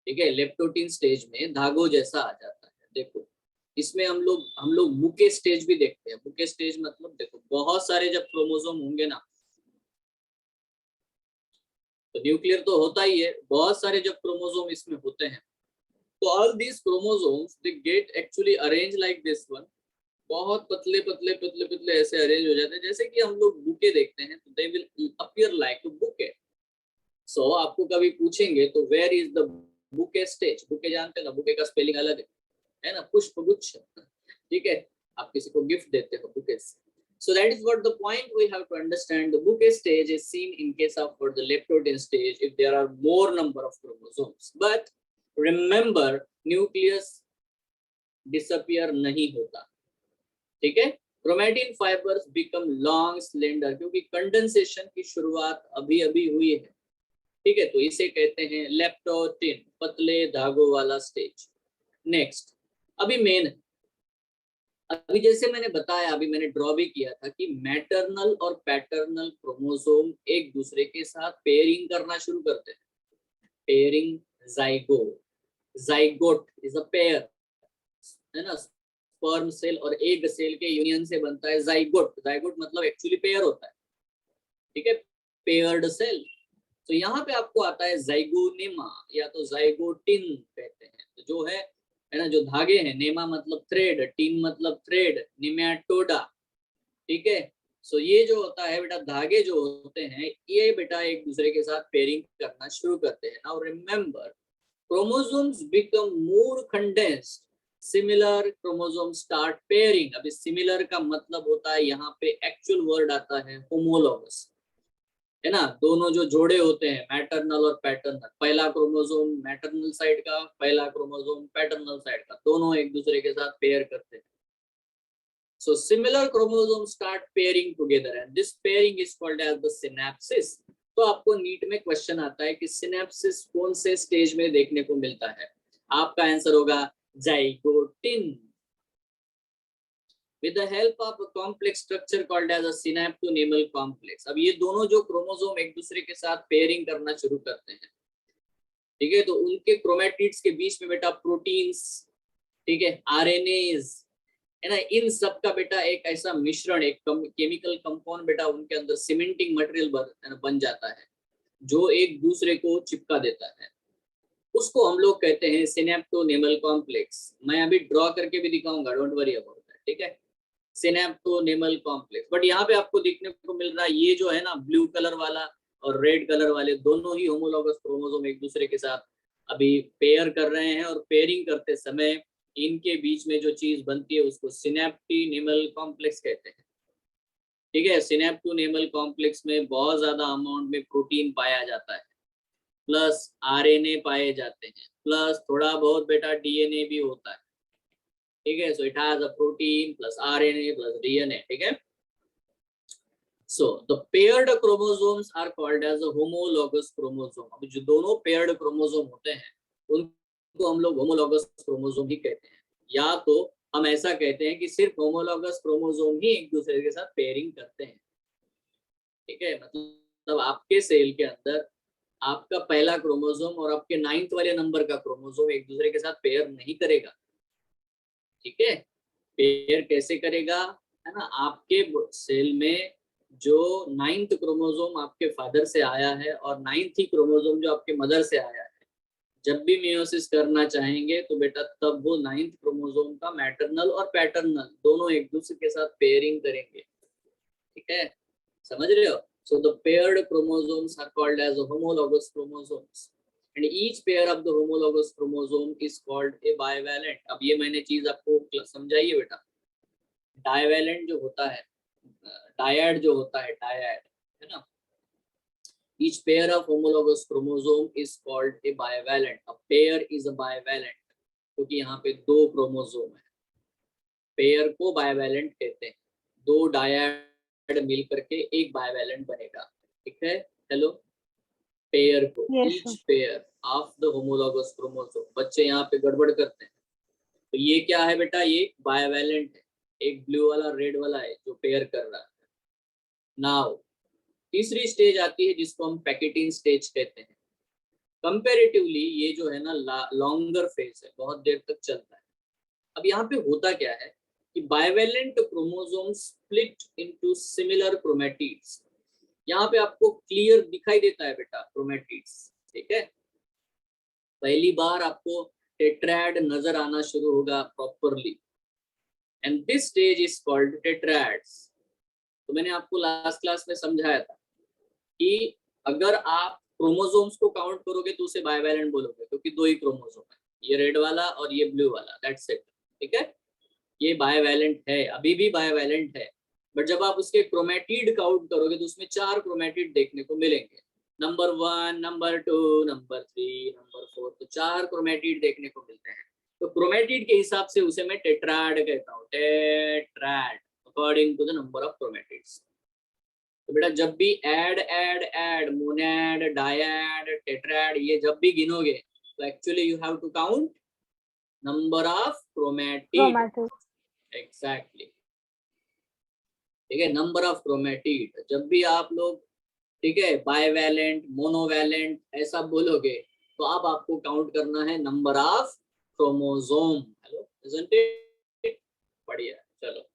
ठीक है, लेप्टोटीन स्टेज में धागों जैसा आ जाता है। देखो, इसमें हम लोग बुके स्टेज भी देखते हैं। बुके स्टेज मतलब देखो, बहुत सारे जब क्रोमोसोम होंगे ना, तो न्यूक्लियर तो होता ही है, बहुत सारे जब क्रोमोसोम इसमें होते हैं, तो all these chromosomes they get actually arrange like this one. बहुत पतले पतले पतले पतले ऐसे अरेंज हो जाते हैं, जैसे कि हम लोग बुके देखते हैं, तो they will appear like a bouquet. So आपको कभी पूछेंगे तो where is the bouquet stage, bouquet जानते हैं ना, बुके का स्पेलिंग अलग है ना, पुष्प गुच्छ, ठीक है, आप किसी को गिफ्ट देते हो bouquet. So that is what the point we have to understand. The bouquet stage is seen in case of for the leptotin stage if there are more number of chromosomes. But remember, nucleus disappear नहीं होता, ठीक है। Chromatin fibres become long slender, क्योंकि condensation की शुरुआत अभी अभी हुई है, ठीक है, तो इसे कहते हैं लेप्टोटिन, पतले धागों वाला स्टेज। नेक्स्ट, अभी मेन, अभी जैसे मैंने बताया, अभी मैंने ड्रॉ भी किया था कि मैटरनल और पैटर्नल क्रोमोसोम एक दूसरे के साथ पेयरिंग करना शुरू करते हैं। Pairing, zygote, zygote is a pair, है ना, स्पर्म सेल और एग सेल के यूनियन से बनता है जाइगोट। जाइगोट मतलब एक्चुअली पेयर होता है, ठीक है, पेयर्ड सेल। तो यहाँ पे आपको आता है जाइगोनेमा या तो जाइगोटिन कहते हैं, तो जो है ना, जो धागे हैं, नेमा मतलब थ्रेड, टिन मतलब थ्रेड, निमेटोडा, ठीक है। सो ये जो होता है बेटा, धागे जो होते हैं ये बेटा एक दूसरे के साथ पेयरिंग करना शुरू करते हैं। Now remember, chromosomes become more condensed, similar chromosome start pairing. अभी सिमिलर का मतलब होता है, यहाँ पे एक्चुअल वर्ड आता है होमोलॉगस, है ना, दोनों जो जोड़े होते हैं मैटरनल और पैटर्नल, पहला क्रोमोसोम मैटरनल साइड का, पहला क्रोमोसोम पैटर्नल साइड का, दोनों एक दूसरे के साथ पेयर करते हैं। So similar chromosome start pairing together and this pairing is called as the synapsis. तो आपको नीट में क्वेश्चन आता है कि सिनेप्सिस कौन से स्टेज में देखने को मिलता है, आपका आंसर होगा zygotene. with the help of a complex structure called as a synaptonemal complex। अब ये दोनों जो क्रोमोसोम एक दूसरे के साथ पेयरिंग करना शुरू करते हैं, ठीक है, तो उनके क्रोमैटिड्स के बीच में बेटा प्रोटीन्स, ठीक है, आरएनएज, है ना, इन सब का बेटा एक ऐसा मिश्रण, एक केमिकल कंपाउंड बेटा उनके अंदर सीमेंटिंग मटेरियल बन जाता है जो एक दूसरे को चिपका देता है, उसको हम लोग कहते हैं सिनेप्टोनेमल कॉम्प्लेक्स। मैं अभी ड्रॉ करके भी दिखाऊंगा, डोंट वरी अबाउट दैट, ठीक है, सिनेप्टोनेमल कॉम्प्लेक्स। बट यहाँ पे आपको देखने को मिल रहा है ये जो है ना, ब्लू कलर वाला और रेड कलर वाले दोनों ही होमोलॉगस क्रोमोसोम एक दूसरे के साथ अभी पेयर कर रहे हैं, और पेयरिंग करते समय इनके बीच में जो चीज बनती है उसको सिनेप्टोनेमल कॉम्प्लेक्स कहते हैं, ठीक है। सिनेप्टोनेमल कॉम्प्लेक्स में बहुत ज्यादा अमाउंट में प्रोटीन पाया जाता है, प्लस आरएनए पाए जाते हैं, प्लस थोड़ा बहुत बेटा डीएनए भी होता है, ठीक है। So it has a protein plus RNA plus DNA, ठीक है। So the paired chromosomes are called as a homologous chromosome. अब जो दोनों पेयर्ड क्रोमोसोम होते हैं उनको हम लोग होमोलॉगस क्रोमोसोम ही कहते हैं, या तो हम ऐसा कहते हैं कि सिर्फ होमोलॉगस क्रोमोसोम ही एक दूसरे के साथ पेयरिंग करते हैं, ठीक है। मतलब आपके सेल के अंदर आपका पहला क्रोमोसोम और आपके 9th वाले नंबर का क्रोमोसोम एक दूसरे के साथ पेयर नहीं करेगा, ठीक है। पेयर कैसे करेगा, है ना, आपके सेल में जो 9th क्रोमोसोम आपके फादर से आया है और 9th ही क्रोमोसोम जो आपके मदर से आया है, जब भी मियोसिस करना चाहेंगे तो बेटा तब वो 9th क्रोमोसोम का मैटरनल और पैटर्नल दोनों एक दूसरे के साथ पेयरिंग करेंगे, ठीक है, समझ रहे हो। So the paired chromosomes are called as homologous chromosomes and each pair of the homologous chromosome is called a bivalent। अब ये मैंने चीज आपको समझाई है बेटा, डाइवैलेंट जो होता है, डायड जो होता है, डायड, है ना, each pair of homologous chromosome is called a bivalent। a pair is a bivalent क्योंकि यहाँ पे दो क्रोमोसोम है, पेयर को बाइवैलेंट कहते हैं, दो डायड मिल करके एक बाइवैलेंट बनेगा, ठीक है। हेलो, पेयर को, Yes, each sir. Pair of the homologous chromosome. बच्चे यहाँ पे गड़बड़ करते हैं, तो ये क्या है बेटा, ये बाइवैलेंट है, एक ब्लू वाला रेड वाला है जो पेयर कर रहा है। नाउ तीसरी स्टेज आती है जिसको हम पैकेटिंग स्टेज कहते हैं। कंपैरेटिवली ये जो है ना लॉन्गर फेज है, बहुत देर तक चलता है। अब यहाँ पे होता क्या है कि bivalent chromosome split into similar chromatids. यहाँ पे आपको क्लियर दिखाई देता है बेटा क्रोमैटिड्स, ठीक है, पहली बार आपको टेट्राड नजर आना शुरू होगा properly, and this stage is called टेट्राड्स। तो मैंने आपको लास्ट क्लास में समझाया था कि अगर आप क्रोमोसोम्स को काउंट करोगे तो उसे बाइवैलेंट बोलोगे, क्योंकि दो ही क्रोमोसोम है, ये रेड वाला और ये ब्लू वाला, दैट्स इट। ठीक है, ये बाइवैलेंट है, अभी भी बाइवैलेंट है। बट जब आप उसके क्रोमेटिड काउंट करोगे तो उसमें 4 क्रोमेटिड देखने को मिलेंगे, नंबर 1, नंबर 2, नंबर 3, नंबर 4, तो 4 क्रोमेटिड देखने को मिलते हैं। तो क्रोमेटिड के हिसाब से उसे मैं टेट्राड कहता हूँ, tetrad, according to the number of chromatids. तो बेटा जब भी एड, मोनैड, डायड, टेट्राड, ये जब भी गिनोगे तो actually you have to count number of chromatid. Chromatid. Exactly, ठीक है, नंबर ऑफ क्रोमेटिड। जब भी आप लोग, ठीक है, बाइवैलेंट, मोनोवैलेंट ऐसा बोलोगे तो अब आपको काउंट करना है number of chromosome. Hello, isn't it? बढ़िया, चलो।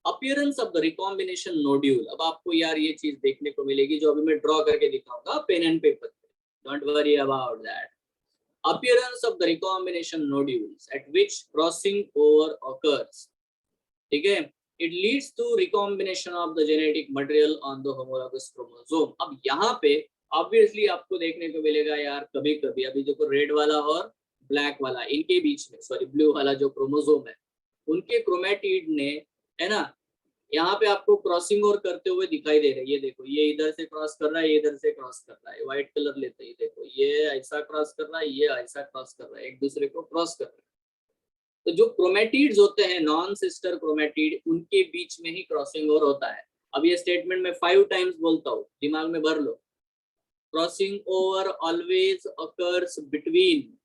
Appearance of the recombination nodule, अब आपको यार ये चीज देखने को मिलेगी जो अभी मैं ड्रॉ करके दिखाऊंगा पेन एंड पेपर पे, don't worry about that. Appearance of the recombination nodules at which crossing over occurs, ठीक है, it leads to recombination of the genetic material on the homologous chromosome. अब यहाँ पे ऑब्वियसली आपको देखने को मिलेगा यार कभी कभी, अभी देखो रेड वाला और ब्लैक वाला, इनके बीच में, सॉरी ब्लू वाला जो क्रोमोसोम है, उनके क्रोमेटिड ने, है ना, यहाँ पे आपको क्रॉसिंग ओवर करते हुए दिखाई दे रहा है। ये देखो, ये इधर से क्रॉस कर रहा है, ये इधर से क्रॉस कर रहा है, व्हाइट कलर लेते ही देखो, ये ऐसा क्रॉस कर रहा है, ये ऐसा क्रॉस कर रहा है, एक दूसरे को क्रॉस कर रहा है। तो जो क्रोमेटिड्स होते हैं, नॉन सिस्टर क्रोमेटिड, उनके बीच में ही क्रॉसिंग ओवर होता है। अब ये स्टेटमेंट मैं 5 टाइम्स बोलता हूँ, दिमाग में भर लो। Crossing over always occurs between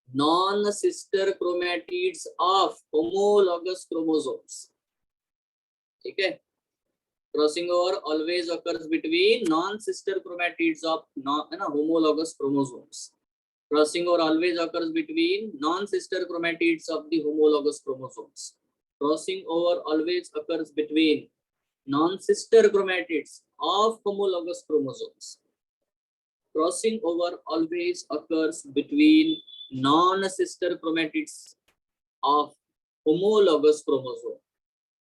non sister chromatids of homologous chromosomes, ठीक है, crossing over always occurs between non sister chromatids of homologous chromosomes. Crossing over always occurs between non-sister chromatids of the homologous chromosomes. Crossing over always occurs between non-sister chromatids of homologous chromosomes. Crossing over always occurs between non-sister chromatids of homologous chromosome.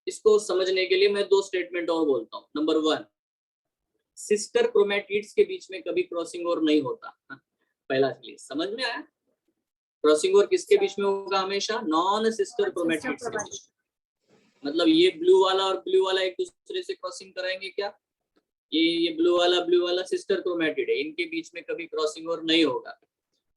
इसको समझने के लिए मैं 2 statement और बोलता हूँ। Number 1, sister chromatids के बीच में कभी क्रॉसिंग ओवर नहीं होता। पहला चीज समझ में आया? क्रॉसिंग ओवर किसके बीच में होगा? हमेशा नॉन सिस्टर क्रोमेटिड्स के बीच। मतलब ये ब्लू वाला और ब्लू वाला एक दूसरे से क्रॉसिंग कराएंगे क्या? ये ब्लू वाला सिस्टर क्रोमेटिड है, इनके बीच में कभी क्रॉसिंग ओवर नहीं होगा।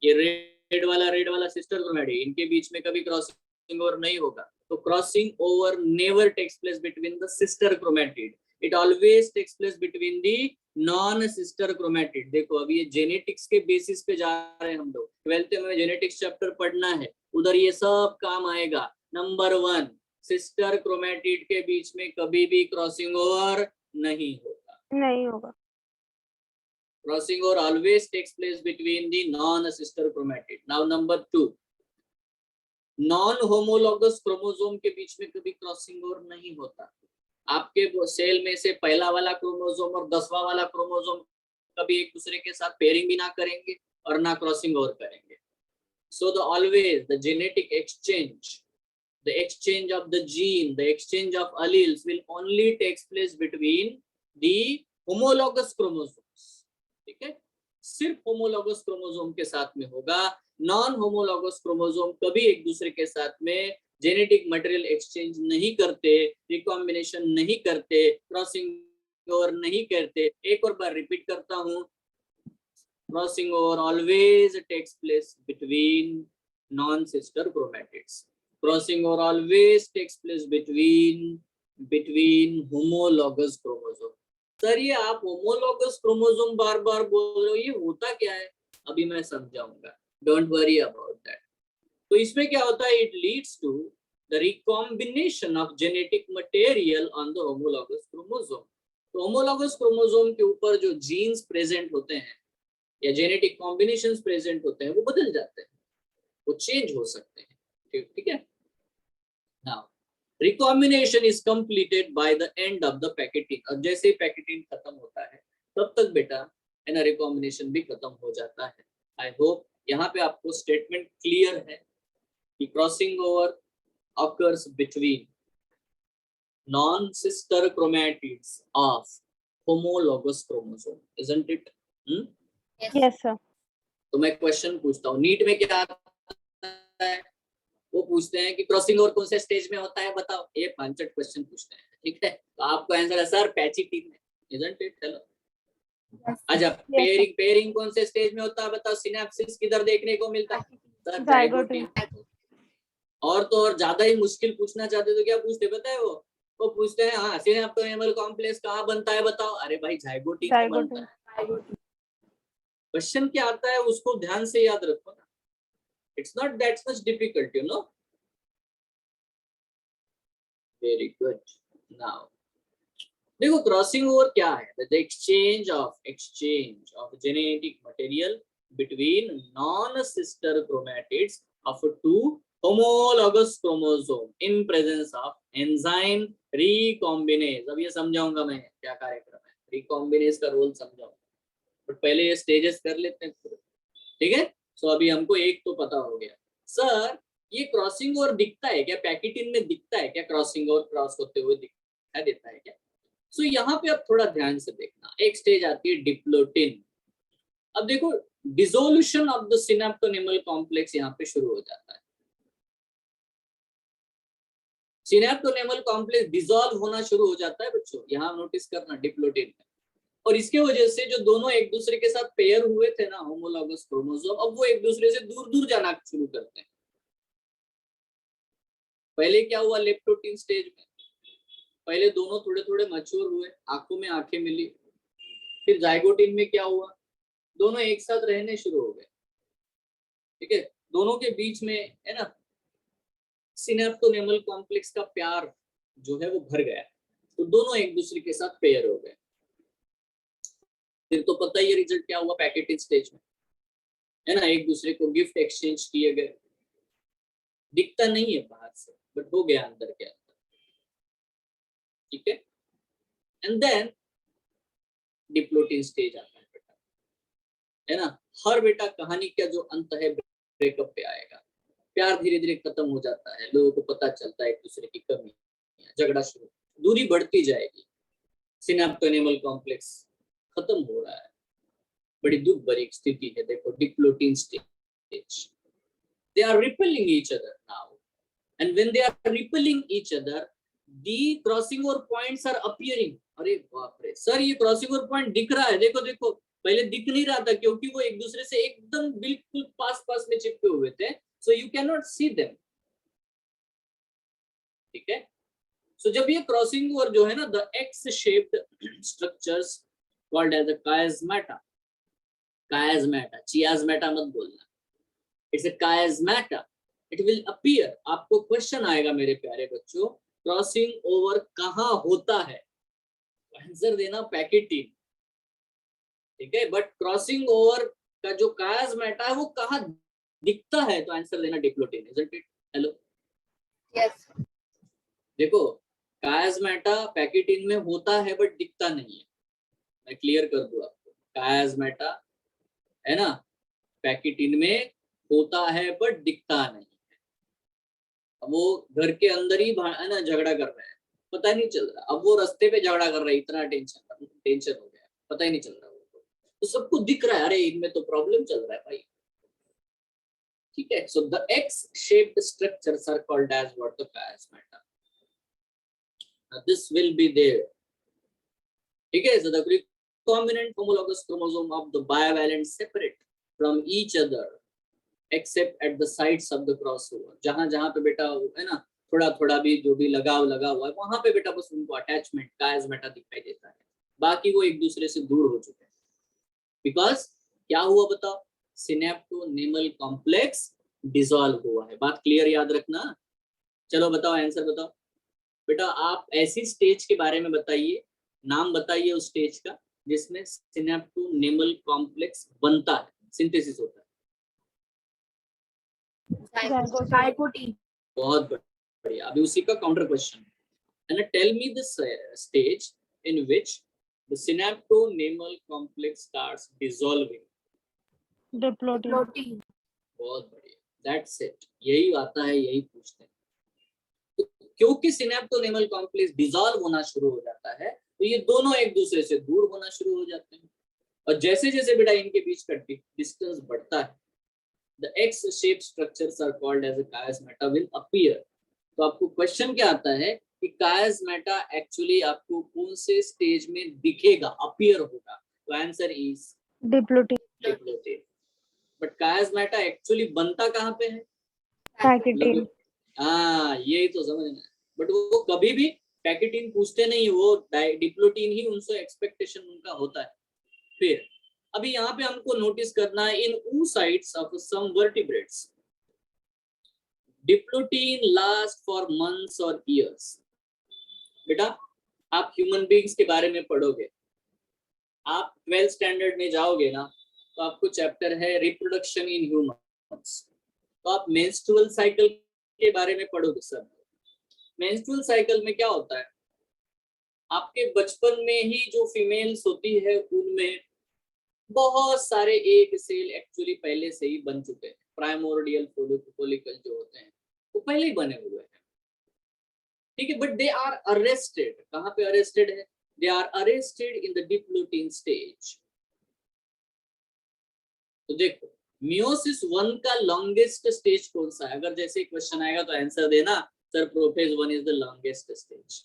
ये रेड वाला सिस्टर क्रोमेटिड, इनके बीच में कभी क्रॉसिंग ओवर नहीं होगा। तो crossing over never takes place between the sister chromatid, it always takes place between the non sister chromatid. देखो अभी ये जेनेटिक्स के बेसिस पे जा रहे हैं हम लोग, 12th में जेनेटिक्स चैप्टर पढ़ना है, उधर ये सब काम आएगा। नंबर 1, सिस्टर क्रोमेटिड के बीच में कभी भी क्रॉसिंग ओवर नहीं होगा। Crossing over always takes place between the non-sister chromatid. Now number 2, non-homologous chromosome के बीच में कभी क्रॉसिंग ओवर नहीं होता। आपके सेल में से पहला वाला क्रोमोसोम और 10वां वाला क्रोमोसोम कभी एक दूसरे के साथ पेयरिंग भी ना करेंगे और ना क्रॉसिंग ओवर करेंगे। So the always the genetic exchange, the exchange of the gene, the exchange of alleles will only takes place between the homologous chromosomes. ठीक है, सिर्फ होमोलॉगस क्रोमोसोम के साथ में होगा। नॉन होमोलॉगस क्रोमोसोम कभी एक दूसरे के साथ में जेनेटिक मटेरियल एक्सचेंज नहीं करते, रिकॉम्बिनेशन नहीं करते, क्रॉसिंग ओवर नहीं करते। एक और बार रिपीट करता हूं, crossing over always takes place between non sister chromatids. Crossing over always takes place between homologous chromosome. Sir ये आप होमोलॉगस क्रोमोसोम बार बार बोल रहे हो, ये होता क्या है? अभी मैं समझाऊंगा, डोंट वरी अबाउट दैट। तो इसमें क्या होता है? It leads to the recombination of genetic material on the homologous chromosome. तो होमोलॉगस क्रोमोसोम के ऊपर जो जीन्स प्रेजेंट होते हैं या जेनेटिक कॉम्बिनेशंस प्रेजेंट होते हैं वो बदल जाते हैं, वो चेंज हो सकते हैं। ठीक है, now recombination is completed by the end of the packeting. और जैसे ही पैकेटिंग खत्म होता है तब तक बेटा है ना, रिकॉम्बिनेशन भी खत्म हो जाता है। आई होप यहाँ पे आपको स्टेटमेंट क्लियर है कि crossing over occurs between non-sister chromatids of homologous chromosome, isn't it? Yes, sir. तो मैं क्वेश्चन पूछता हूँ, नीट में क्या आता है, वो पूछते हैं कि क्रॉसिंग ओवर कौन से स्टेज में होता है बताओ, ये 5 क्वेश्चन पूछते हैं, ठीक है। तो आपको आंसर है सर पैचिटिन में, इजंट इट? चलो अच्छा, पेयरिंग कौन से स्टेज में होता है बताओ, सिनेप्सिस किधर देखने को मिलता है सर? जाइगोटी। और तो और ज्यादा ही मुश्किल पूछना चाहते तो क्या पूछते पता है वो पूछते हैं हाँ सिनेप्टोनेमल कॉम्प्लेक्स कहाँ बनता है बताओ, अरे भाई जाइगोटी में बनता है। क्वेश्चन क्या आता है उसको ध्यान से याद रखो ना, it's not that much difficult you know. Very good. Now देखो क्रॉसिंग ओवर क्या है, the exchange of genetic material between non sister chromatids of two homologous chromosome in presence of enzyme recombinase. अब ये समझाऊंगा मैं क्या कार्यक्रम है, रिकॉम्बिनेज का रोल समझाऊंगा, बट पहले ये स्टेजेस कर लेते हैं, ठीक है। सो अभी हमको एक तो पता हो गया, सर ये क्रॉसिंग ओवर दिखता है क्या, पैकेटिन में दिखता है क्या क्रॉसिंग ओवर, क्रॉस होते हुए दिखाई देता है क्या? सो यहाँ पे अब थोड़ा ध्यान से देखना, एक स्टेज आती है डिप्लोटिन। अब देखो dissolution of the synaptonemal complex यहाँ पे शुरू हो जाता है, सिनेप्टोनेमल कॉम्प्लेक्स डिसॉल्व होना शुरू हो जाता है बच्चों, यहाँ नोटिस करना डिप्लोटिन में। और इसके वजह से जो दोनों एक दूसरे के साथ पेयर हुए थे ना होमोलॉगस क्रोमोसोम, अब वो एक दूसरे से दूर दूर जाना शुरू करते हैं। पहले क्या हुआ लेप्टोटिन स्टेज में, पहले दोनों थोड़े थोड़े मैच्योर हुए, आंखों में आंखें मिली। फिर जाइगोटिन में क्या हुआ, दोनों एक साथ रहने शुरू हो गए, ठीक है। दोनों के बीच में है ना सिनेप्टोनेमल कॉम्प्लेक्स का प्यार जो है वो भर गया, तो दोनों एक दूसरे के साथ पेयर हो गए। फिर तो पता ही है रिजल्ट क्या हुआ पैकेटिंग स्टेज में, है ना, एक दूसरे को गिफ्ट एक्सचेंज किए गए, दिखता नहीं है बाहर से बट हो गया अंदर के अंदर, ठीक है। एंड देन डिप्लोटिन स्टेज आता है बेटा, है ना। हर बेटा कहानी का जो अंत है ब्रेकअप पे आएगा, प्यार धीरे धीरे खत्म हो जाता है, लोगों को पता चलता है एक दूसरे की कमी, झगड़ा शुरू, दूरी बढ़ती जाएगी, सिनेप्टोनेमल कॉम्प्लेक्स खत्म हो रहा है, बड़ी दुख भरी स्थिति है। देखो diplotene stage, they are repelling each other now, and when they are repelling each other the crossing over points are appearing। अरे बाप रे सर ये क्रॉसिंग ओवर पॉइंट दिख रहा है, देखो देखो, पहले दिख नहीं रहा था क्योंकि वो एक दूसरे से एकदम बिल्कुल पास पास में चिपके हुए थे, so you can not see them, ठीक है। सो जब ये क्रॉसिंग ओवर जो है ना the X shaped structures called as a chiasmata, chiasmata chiasmata मत बोलना, it's a chiasmata, it will appear. आपको क्वेश्चन आएगा मेरे प्यारे बच्चों, क्रॉसिंग ओवर कहाँ होता है, आंसर देना पैकेटिन, ठीक है। बट क्रॉसिंग ओवर का जो कायस्मेटा है वो कहाँ दिखता है, तो आंसर देना diplotene, isn't it? Hello yes. देखो कायस्मेटा पैकेटिन में होता है बट दिखता नहीं है, मैं क्लियर कर दूं आपको, कायस्मेटा है ना पैकेटिन में होता है बट दिखता नहीं है। अब वो घर के अंदर ही है ना झगड़ा कर रहे हैं, पता नहीं चल रहा, अब वो रास्ते पे झगड़ा कर रहे हैं, इतना टेंशन हो गया, पता ही नहीं चल रहा वो, तो सबको दिख रहा है अरे इनमें तो प्रॉब्लम चल रहा है भाई, ठीक है। So the X shaped structures are called as what, the chiasmata, this will be there, ठीक है। So the recombinant homologous chromosome of the bivalent separate from each other except at the sites of the crossover, जहां जहां पे बेटा है ना थोड़ा थोड़ा भी जो भी लगाव लगा हुआ है वहां पे बेटा बस उनको अटैचमेंट कायस्मेटा दिखाई देता है, बाकी वो एक दूसरे से दूर हो चुके हैं। बिकॉज क्या हुआ बताओ, सिनेप्टोनेमल कॉम्प्लेक्स डिसॉल्व हुआ है, बात क्लियर याद रखना। चलो बताओ आंसर बताओ बेटा, आप ऐसी स्टेज के बारे में बताइए, नाम बताइए उस स्टेज का जिसमें सिनेप्टोनेमल कॉम्प्लेक्स बनता है, सिंथेसिस होता है। जाइगोटी। बहुत बढ़िया, अभी उसी का काउंटर क्वेश्चन है, tell me the stage in which the synaptonemal complex starts dissolving. Diplotene. बहुत बढ़िया, दैट्स इट, यही आता है, यही पूछते हैं। तो क्योंकि सिनेप्टोनेमल कॉम्प्लेक्स डिसॉल्व होना शुरू हो जाता है तो ये दोनों एक दूसरे से दूर होना शुरू हो जाते हैं, और जैसे जैसे बेटा इनके बीच का डिस्टेंस बढ़ता है, the X shape structures are called as a chiasmata will appear. तो आपको क्वेश्चन क्या आता है कि कायस्मेटा एक्चुअली आपको कौन से स्टेज में दिखेगा, अपीयर होगा? तो answer is diplotene, diplotene. But chiasmata actually बनता कहाँ पे है? पैकेटिन, हाँ, यही तो समझना है। बट वो कभी भी पैकेटिन पूछते नहीं, वो डिप्लोटिन ही उनसे एक्सपेक्टेशन उनका होता है। फिर अभी यहाँ पे हमको नोटिस करना है, in oocytes of some vertebrates diplotene last for months और ईयर्स। बेटा आप ह्यूमन बीइंग्स के बारे में पढ़ोगे, आप 12th स्टैंडर्ड में जाओगे ना, तो आपको चैप्टर है रिप्रोडक्शन इन ह्यूमंस, तो आप मेंस्ट्रुअल साइकिल के बारे में पढ़ोगे सब। मेंस्ट्रुअल साइकिल में क्या होता है, आपके बचपन में ही जो फीमेल्स होती है उनमें बहुत सारे एग सेल एक्चुअली पहले से ही बन चुके हैं। प्राइमोर्डियल फॉलिकल जो होते हैं वो पहले ही बने हुए हैं, ठीक है। बट दे आर अरेस्टेड, कहाँ पे अरेस्टेड है? They are arrested in the diplotene stage. तो देखो मियोसिस 1 का लॉन्गेस्ट स्टेज कौन सा है? अगर जैसे क्वेश्चन आएगा तो आंसर देना sir prophase 1 is the longest stage,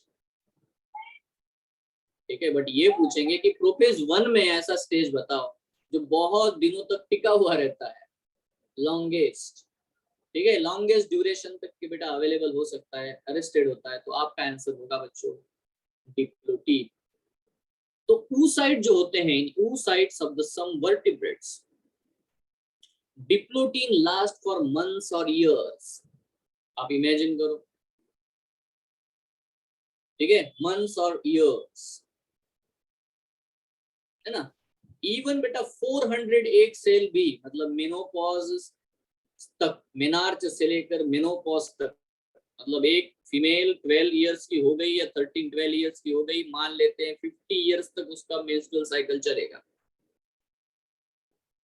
ठीक है। बट ये पूछेंगे कि प्रोफेज 1 में ऐसा स्टेज बताओ जो बहुत दिनों तक टिका हुआ रहता है, लॉन्गेस्ट, ठीक है। लॉन्गेस्ट ड्यूरेशन तक के बेटा अवेलेबल हो सकता है, अरेस्टेड होता है, तो आपका आंसर होगा बच्चों डिप्लोटिन। तो oocyte जो होते हैं, इन oocytes of the some vertebrates diplotene last for months और ईयर्स। आप इमेजिन करो, ठीक है, मंथ्स और ईयर्स, है ना। इवन बेटा 400 एक सेल भी, मतलब मेनोपॉज तक, मेनार्च से लेकर मेनोपॉज तक, मतलब एक फीमेल 12 इयर्स की हो गई या 13-12 इयर्स की हो गई, मान लेते हैं 50 इयर्स तक उसका मेंस्ट्रुअल साइकिल चलेगा।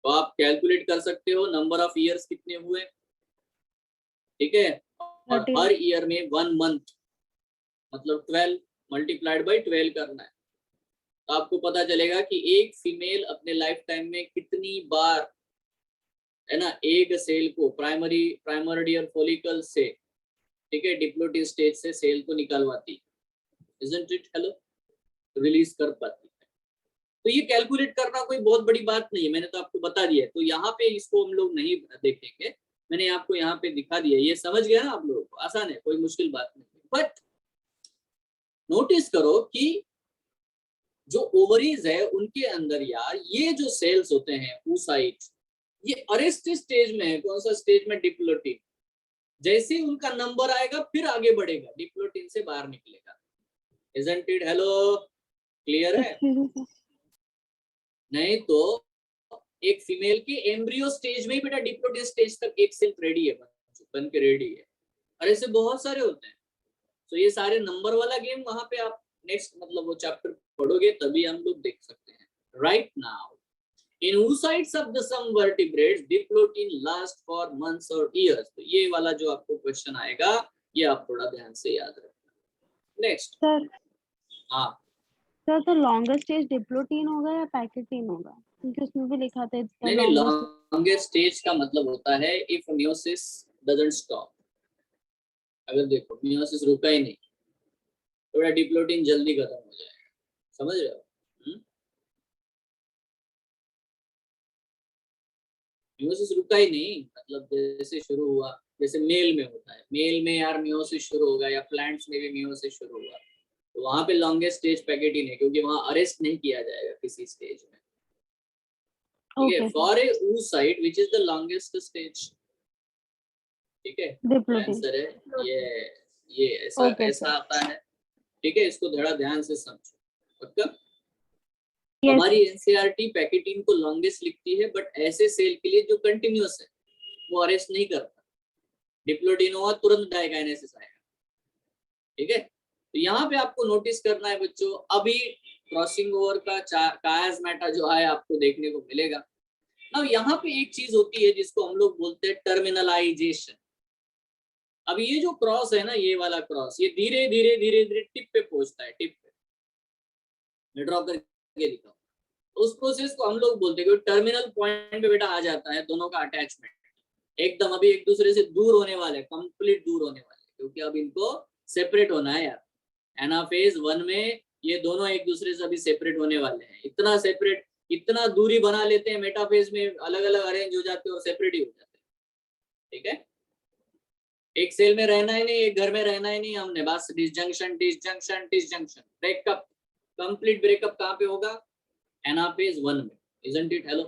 तो आप कैलकुलेट कर सकते हो नंबर ऑफ ईयर्स कितने हुए, ठीक है। और 13, हर ईयर में 1 मंथ, मतलब 12 मल्टीप्लाइड बाई 12 करना है। तो आपको पता चलेगा कि एक फीमेल अपने लाइफ टाइम में कितनी बार, है ना, एग सेल को प्राइमर्डियल फॉलिकल से, ठीक है, डिप्लोटिन स्टेज से सेल को निकालवाती, isn't it? हेलो, रिलीज कर पाती है। तो ये कैलकुलेट करना कोई बहुत बड़ी बात नहीं है, मैंने तो आपको बता दिया है। तो यहाँ पे इसको हम लोग नहीं देखेंगे, मैंने आपको यहाँ पे दिखा दिया, ये समझ गया ना आप लोगों को? आसान है, कोई मुश्किल बात नहीं। बट नोटिस करो कि जो ओवरीज है उनके अंदर यार ये जो सेल्स होते हैं oocytes, ये अरेस्ट स्टेज में है। कौन सा स्टेज में? डिप्लोटिन। जैसे ही उनका नंबर आएगा फिर आगे बढ़ेगा, डिप्लोटिन से बाहर निकलेगा, isn't it? हेलो, क्लियर है? नहीं तो एक फीमेल के एम्ब्रियो स्टेज में ही बेटा डिप्लोटिन स्टेज तक एक सेल रेडी है, बन के रेडी है। और ऐसे बहुत सारे होते हैं। तो ये सारे नंबर वाला गेम वहां पे आप नेक्स्ट मतलब वो चैप्टर पढ़ोगे तभी हम लोग देख सकते हैं। Right now in oocytes of the some vertebrates diplotene last for months और ईयर्स। तो ये वाला जो आपको क्वेश्चन आएगा ये आप थोड़ा ध्यान से याद रखना। नेक्स्ट, सर हाँ सर तो लॉन्गेस्ट स्टेज डिप्लोटिन होगा या पैकेटिन होगा? क्योंकि उसमें भी लिखा था इसका नहीं, लॉन्गेस्ट। लॉन्गेस्ट स्टेज का मतलब होता है इफ मियोसिस डजंट स्टॉप। अगर देखो मियोसिस रुका ही नहीं तो बेटा डिप्लोटिन जल्दी खत्म हो जाएगा, समझ रहे हो? मियोसिस रुका ही नहीं, मतलब जैसे शुरू हुआ, जैसे मेल में होता है, मेल में यार मियोसिस शुरू होगा, या प्लांट्स में भी मियोसिस शुरू हुआ, तो वहां पे लॉन्गेस्ट स्टेज पैकेटिन है, क्योंकि वहां अरेस्ट नहीं किया जाएगा किसी स्टेज में, ठीक है। Okay sir, for a oocyte which is the longest stage, ठीक है। तो डिप्लोटिन। आंसर है ये ऐसा ओके ऐसा सर, आता है, ठीक है। इसको थोड़ा ध्यान से समझो। मतलब यस। हमारी एनसीईआरटी पैकेटिन को लॉन्गेस्ट लिखती है, बट ऐसे सेल के लिए जो कंटिन्यूअस है वो अरेस्ट नहीं करता। डिप्लोटिन हुआ तुरंत डायकाइनेसिस आएगा, ठीक है। तो यहाँ पे आपको नोटिस करना है बच्चों, अभी क्रॉसिंग ओवर का कायस्मेटा जो है आपको देखने को मिलेगा। अब यहाँ पे एक चीज होती है जिसको हम लोग बोलते हैं टर्मिनलाइजेशन। अब ये जो क्रॉस है ना, ये वाला क्रॉस, ये धीरे धीरे धीरे धीरे टिप पे पहुंचता है, टिप पे मैं ड्रॉ करके दिखाऊं, उस प्रोसेस को हम लोग बोलते हैं कि टर्मिनल पॉइंट पे बेटा आ जाता है दोनों का अटैचमेंट, एकदम अभी एक दूसरे से दूर होने वाले, कंप्लीट दूर होने वाले, क्योंकि अब इनको सेपरेट होना है यार। एनाफेज 1 में ये दोनों एक दूसरे से अभी सेपरेट होने वाले हैं, इतना सेपरेट, इतना दूरी बना लेते हैं, मेटाफेज में अलग अलग अरेंज हो जाते हैं और सेपरेट ही हो जाते हैं। ठीक है, एक सेल में रहना ही नहीं, एक घर में रहना ही नहीं हमने, बस disjunction disjunction disjunction, breakup, complete breakup कहाँ पे होगा? एनाफेज 1 में, isn't it? Hello,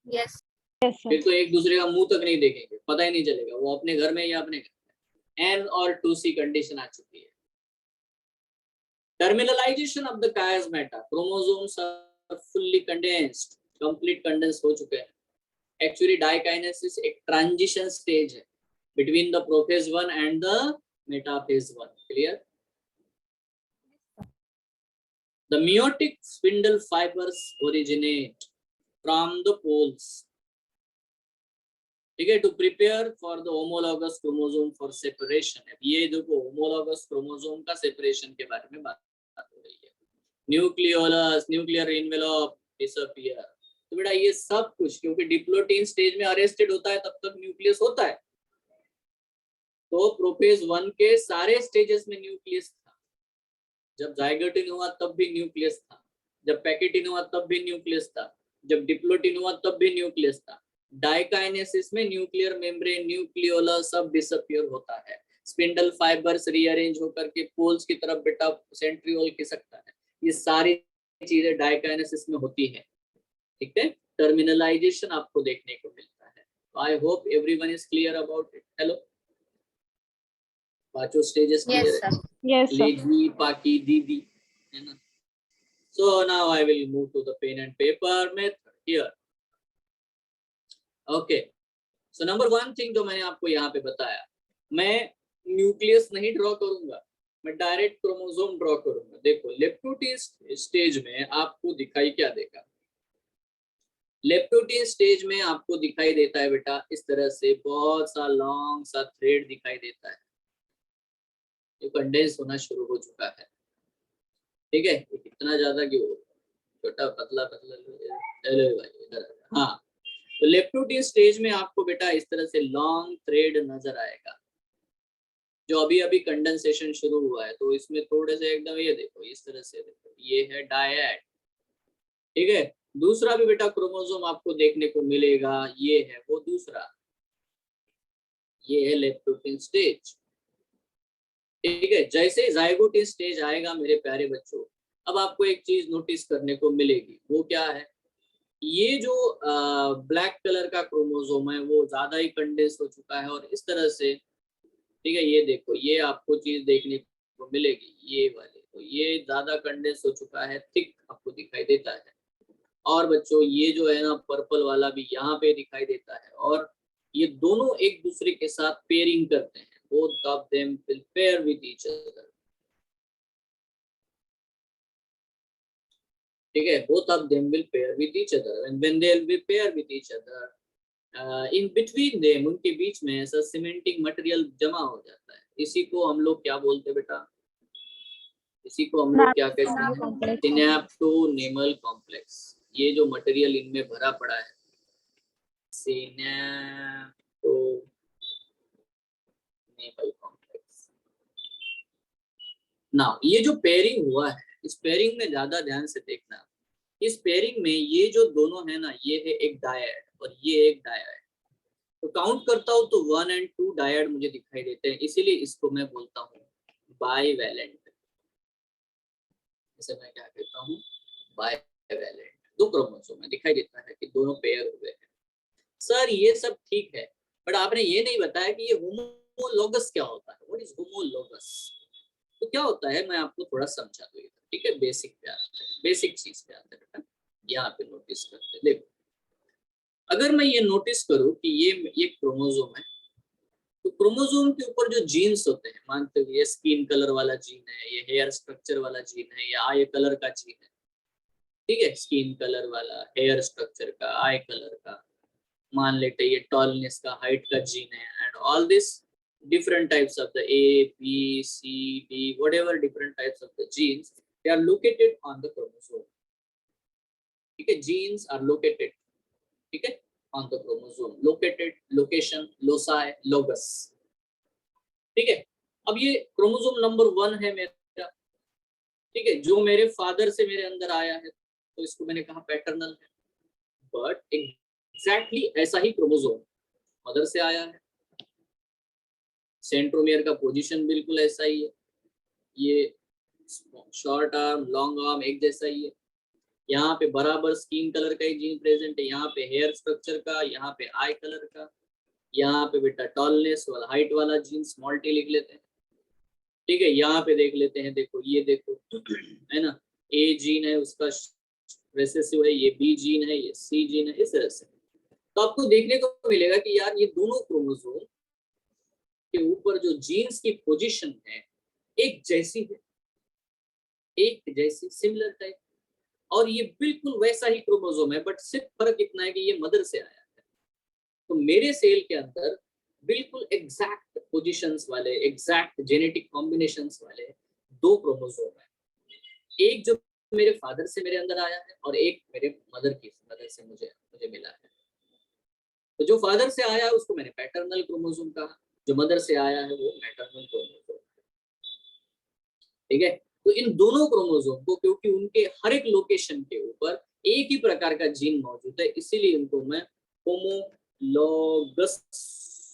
Yes. Yes, sir. फिर तो एक दूसरे का मुंह तक नहीं देखेंगे, पता ही नहीं चलेगा वो अपने घर में या अपने घर में। एन और 2C कंडीशन आ चुकी है। Terminalization of the chiasmata, chromosomes are fully condensed, complete condense हो चुके हैं। एक्चुअली डाइकाइनेसिस एक ट्रांजिशन स्टेज है between the prophase 1 and the metaphase 1। Clear? The meiotic spindle fibers originate from the poles, ठीक है, to prepare for the homologous chromosome for separation. अब ये देखो होमोलॉगस क्रोमोसोम का सेपरेशन के बारे में बात हो रही है। न्यूक्लियोलस, न्यूक्लियर एनवेलप डिसअपीयर, तो बेटा ये सब कुछ क्योंकि डिप्लोटीन स्टेज में अरेस्टेड होता है तब तक न्यूक्लियस होता है, तो प्रोफेज 1 के सारे स्टेजेस में न्यूक्लियस था। जब जाइगोटिन हुआ तब भी न्यूक्लियस था, जब पैकेटिन हुआ तब भी न्यूक्लियस था, जब डिप्लोटिन हुआ तब भी न्यूक्लियस था। डाइकाइनेसिस में न्यूक्लियर मेम्ब्रेन, न्यूक्लियोलस सब डिसअपीयर होता है। स्पिंडल फाइबर्स रीअरेंज होकर के पोल्स की तरफ बेटा सेंट्रियोल खिसकता है। ये सारी चीजें डाइकाइनेसिस में होती है। ठीक है, टर्मिनलाइजेशन आपको देखने को मिलता है। I hope everyone is clear about it. Hello, पांचों स्टेजेस Yes, क्लियर है? sir. Yes, sir. लेजी, पाकी, दीदी, है ना? So now I will move to the pen and paper method here. Okay. So number one thing जो मैंने आपको यहाँ पे बताया, मैं न्यूक्लियस नहीं ड्रॉ करूंगा, मैं डायरेक्ट क्रोमोसोम ड्रॉ करूंगा। देखो लेप्टोटीन स्टेज में आपको दिखाई क्या देगा? लेप्टोटीन स्टेज में आपको दिखाई देता है बेटा इस तरह से बहुत सा लॉन्ग सा थ्रेड दिखाई देता है, जो कंडेंस होना शुरू हो चुका है। ठीक है, कितना ज्यादा क्यों, छोटा पतला पतला, चलो भाई इधर। हाँ, तो लेप्टोटीन स्टेज में आपको बेटा इस तरह से लॉन्ग थ्रेड नजर आएगा, जो अभी अभी कंडेंसेशन शुरू हुआ है, तो इसमें थोड़े से एकदम ये देखो इस तरह से, देखो ये है डायड। ठीक है, दूसरा भी बेटा क्रोमोसोम आपको देखने को मिलेगा, ये है वो दूसरा, ये है लेप्टोटीन स्टेज। ठीक है, जैसे जाइगोटिन स्टेज आएगा मेरे प्यारे बच्चों, अब आपको एक चीज नोटिस करने को मिलेगी, वो क्या है? ये जो ब्लैक कलर का क्रोमोसोम है वो ज्यादा ही कंडेंस हो चुका है, और इस तरह से, ठीक है, ये देखो ये आपको चीज देखने को मिलेगी, ये वाले, तो ये ज्यादा कंडेंस हो चुका है, थिक आपको दिखाई देता है। और बच्चों ये जो है ना पर्पल वाला भी यहाँ पे दिखाई देता है, और ये दोनों एक दूसरे के साथ पेयरिंग करते हैं, both of them will pair with each other। ठीक है, both of them will pair with each other, and when they will be pair with each other, in between them, उनके बीच में ऐसा सीमेंटिंग मटेरियल जमा हो जाता है। इसी को हम लोग क्या बोलते हैं बेटा? इसी को हम लोग क्या कहते हैं? Synaptonemal complex. ये जो मटेरियल इनमें भरा पड़ा है, सिनेप्टोनेमल कॉम्प्लेक्स। नाउ ये जो पेयरिंग हुआ है, इस पेयरिंग में ज्यादा ध्यान से देखना, इस पेयरिंग में ये जो दोनों है ना, ये है एक डायड और ये एक डायड। तो काउंट करता हूं तो 1 और 2 डायड मुझे दिखाई देते हैं, इसीलिए इसको मैं बोलता हूँ बाइवैलेंट। इसे मैं क्या कहता हूँ? बाइवैलेंट। दो क्रोमोसोम में दिखाई देता है कि दोनों पेयर हुए हैं। सर ये सब ठीक है, बट आपने ये नहीं बताया कि ये होमोलोगस क्या होता है। What is homologous? तो क्या होता है मैं आपको थोड़ा समझा दूँ। ठीक है, बेसिक पे आते हैं, बेसिक चीज पे आते हैं बेटा, यहाँ पे नोटिस करते हैं। देखो अगर मैं ये नोटिस करूँ कि ये क्रोमोसोम है, तो क्रोमोसोम के ऊपर जो जीन्स होते हैं, मानते हुए ये स्किन कलर वाला जीन है, ये हेयर स्ट्रक्चर वाला जीन है, या आई कलर का जीन है। ठीक है, स्किन कलर वाला, हेयर स्ट्रक्चर का, आई कलर का, मान लेते ये टॉलनेस का, हाइट का जीन है, and all this different types of the A, B, C, D, whatever different types of the genes, they are located on the chromosome. ठीक है, जीन्स आर लोकेटेड, ठीक है, on the chromosome, located, location, loci, locus, ठीक है। अब ये chromosome number 1 है मेरा, ठीक है, जो मेरे फादर से मेरे अंदर आया है, तो इसको मैंने कहा पैटर्नल है। बट एग्जैक्टली ऐसा ही क्रोमोसोम मदर से आया है, सेंट्रोमियर का पोजीशन बिल्कुल ऐसा ही है, ये शॉर्ट आर्म लॉन्ग आर्म एक जैसा ही है, यहाँ पे बराबर स्किन कलर का ही जीन प्रेजेंट है, यहाँ पे हेयर स्ट्रक्चर का, यहाँ पे आई कलर का, यहाँ पे बेटा टॉलनेस वाला हाइट वाला जीन स्मॉल टी लिख लेते हैं, ठीक है। यहाँ पे देख लेते हैं, देखो ये देखो है ना, ए जीन है उसका रिसेसिव है, ये बी जीन है, ये सी जीन है, इस तरह से। तो आपको देखने को मिलेगा कि यार ये दोनों क्रोमोसोम के ऊपर जो जीन्स की पोजीशन है एक जैसी है, एक जैसी सिमिलर टाइप, और ये बिल्कुल वैसा ही क्रोमोसोम है, बट सिर्फ फर्क इतना है कि ये मदर से आया है। तो मेरे सेल के अंदर बिल्कुल एग्जैक्ट पोजीशंस वाले, एग्जैक्ट जेनेटिक कॉम्बिनेशंस वाले 2 क्रोमोसोम है, एक जो मेरे फादर से मेरे अंदर आया है और एक मेरे मदर से मुझे मिला है। तो जो फादर से आया है उसको मैंने पैटर्नल क्रोमोसोम कहा, जो मदर से आया है वो मैटरनल क्रोमोसोम, ठीक है। तो इन दोनों क्रोमोसोम को, क्योंकि उनके हर एक लोकेशन के ऊपर एक ही प्रकार का जीन मौजूद है, इसीलिए इनको मैं होमोलॉगस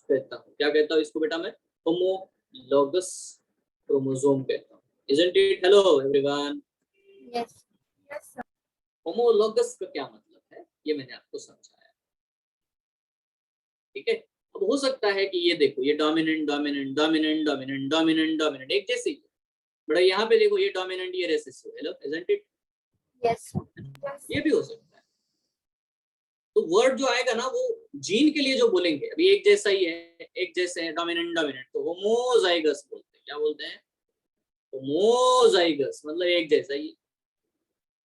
कहता हूँ। क्या कहता हूँ इसको बेटा मैं? होमोलॉगस क्रोमोसोम कहता हूँ। Isn't it? Hello everyone. Yes. Yes, sir. Homologous का क्या मतलब है ये मैंने आपको समझाया, ठीक है। अब हो सकता है कि ये देखो, ये dominant dominant dominant dominant dominant dominant एक जैसे ही, बड़ा यहाँ पे देखो ये डोमिनेंट ये recessive, hello isn't it? Yes, sir. Yes. ये भी हो सकता है। तो वर्ड जो आएगा ना वो जीन के लिए जो बोलेंगे, अभी एक जैसा ही है, एक जैसे है, डोमिनेंट डोमिनेंट, तो होमोजाइगस बोलते हैं। क्या बोलते हैं? होमोजाइगस, मतलब एक जैसा ही।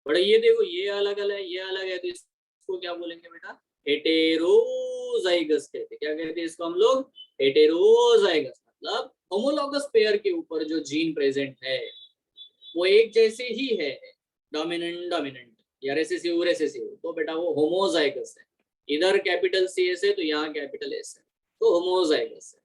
बड़ा ये देखो ये अलग अलग है, ये अलग है, तो इसको क्या बोलेंगे बेटा? हेटेरोजाइगस कहते हैं। क्या कहते हैं इसको हम लोग? हेटेरोजाइगस, मतलब होमोलॉगस पेयर के ऊपर जो जीन प्रेजेंट है वो एक जैसे ही है, डोमिनेंट डोमिनेंट या रेसेसिव रेसेसिव, तो बेटा वो होमोजाइगस है। इधर कैपिटल सी एस है तो यहाँ कैपिटल एस है, तो होमोजाइगस है।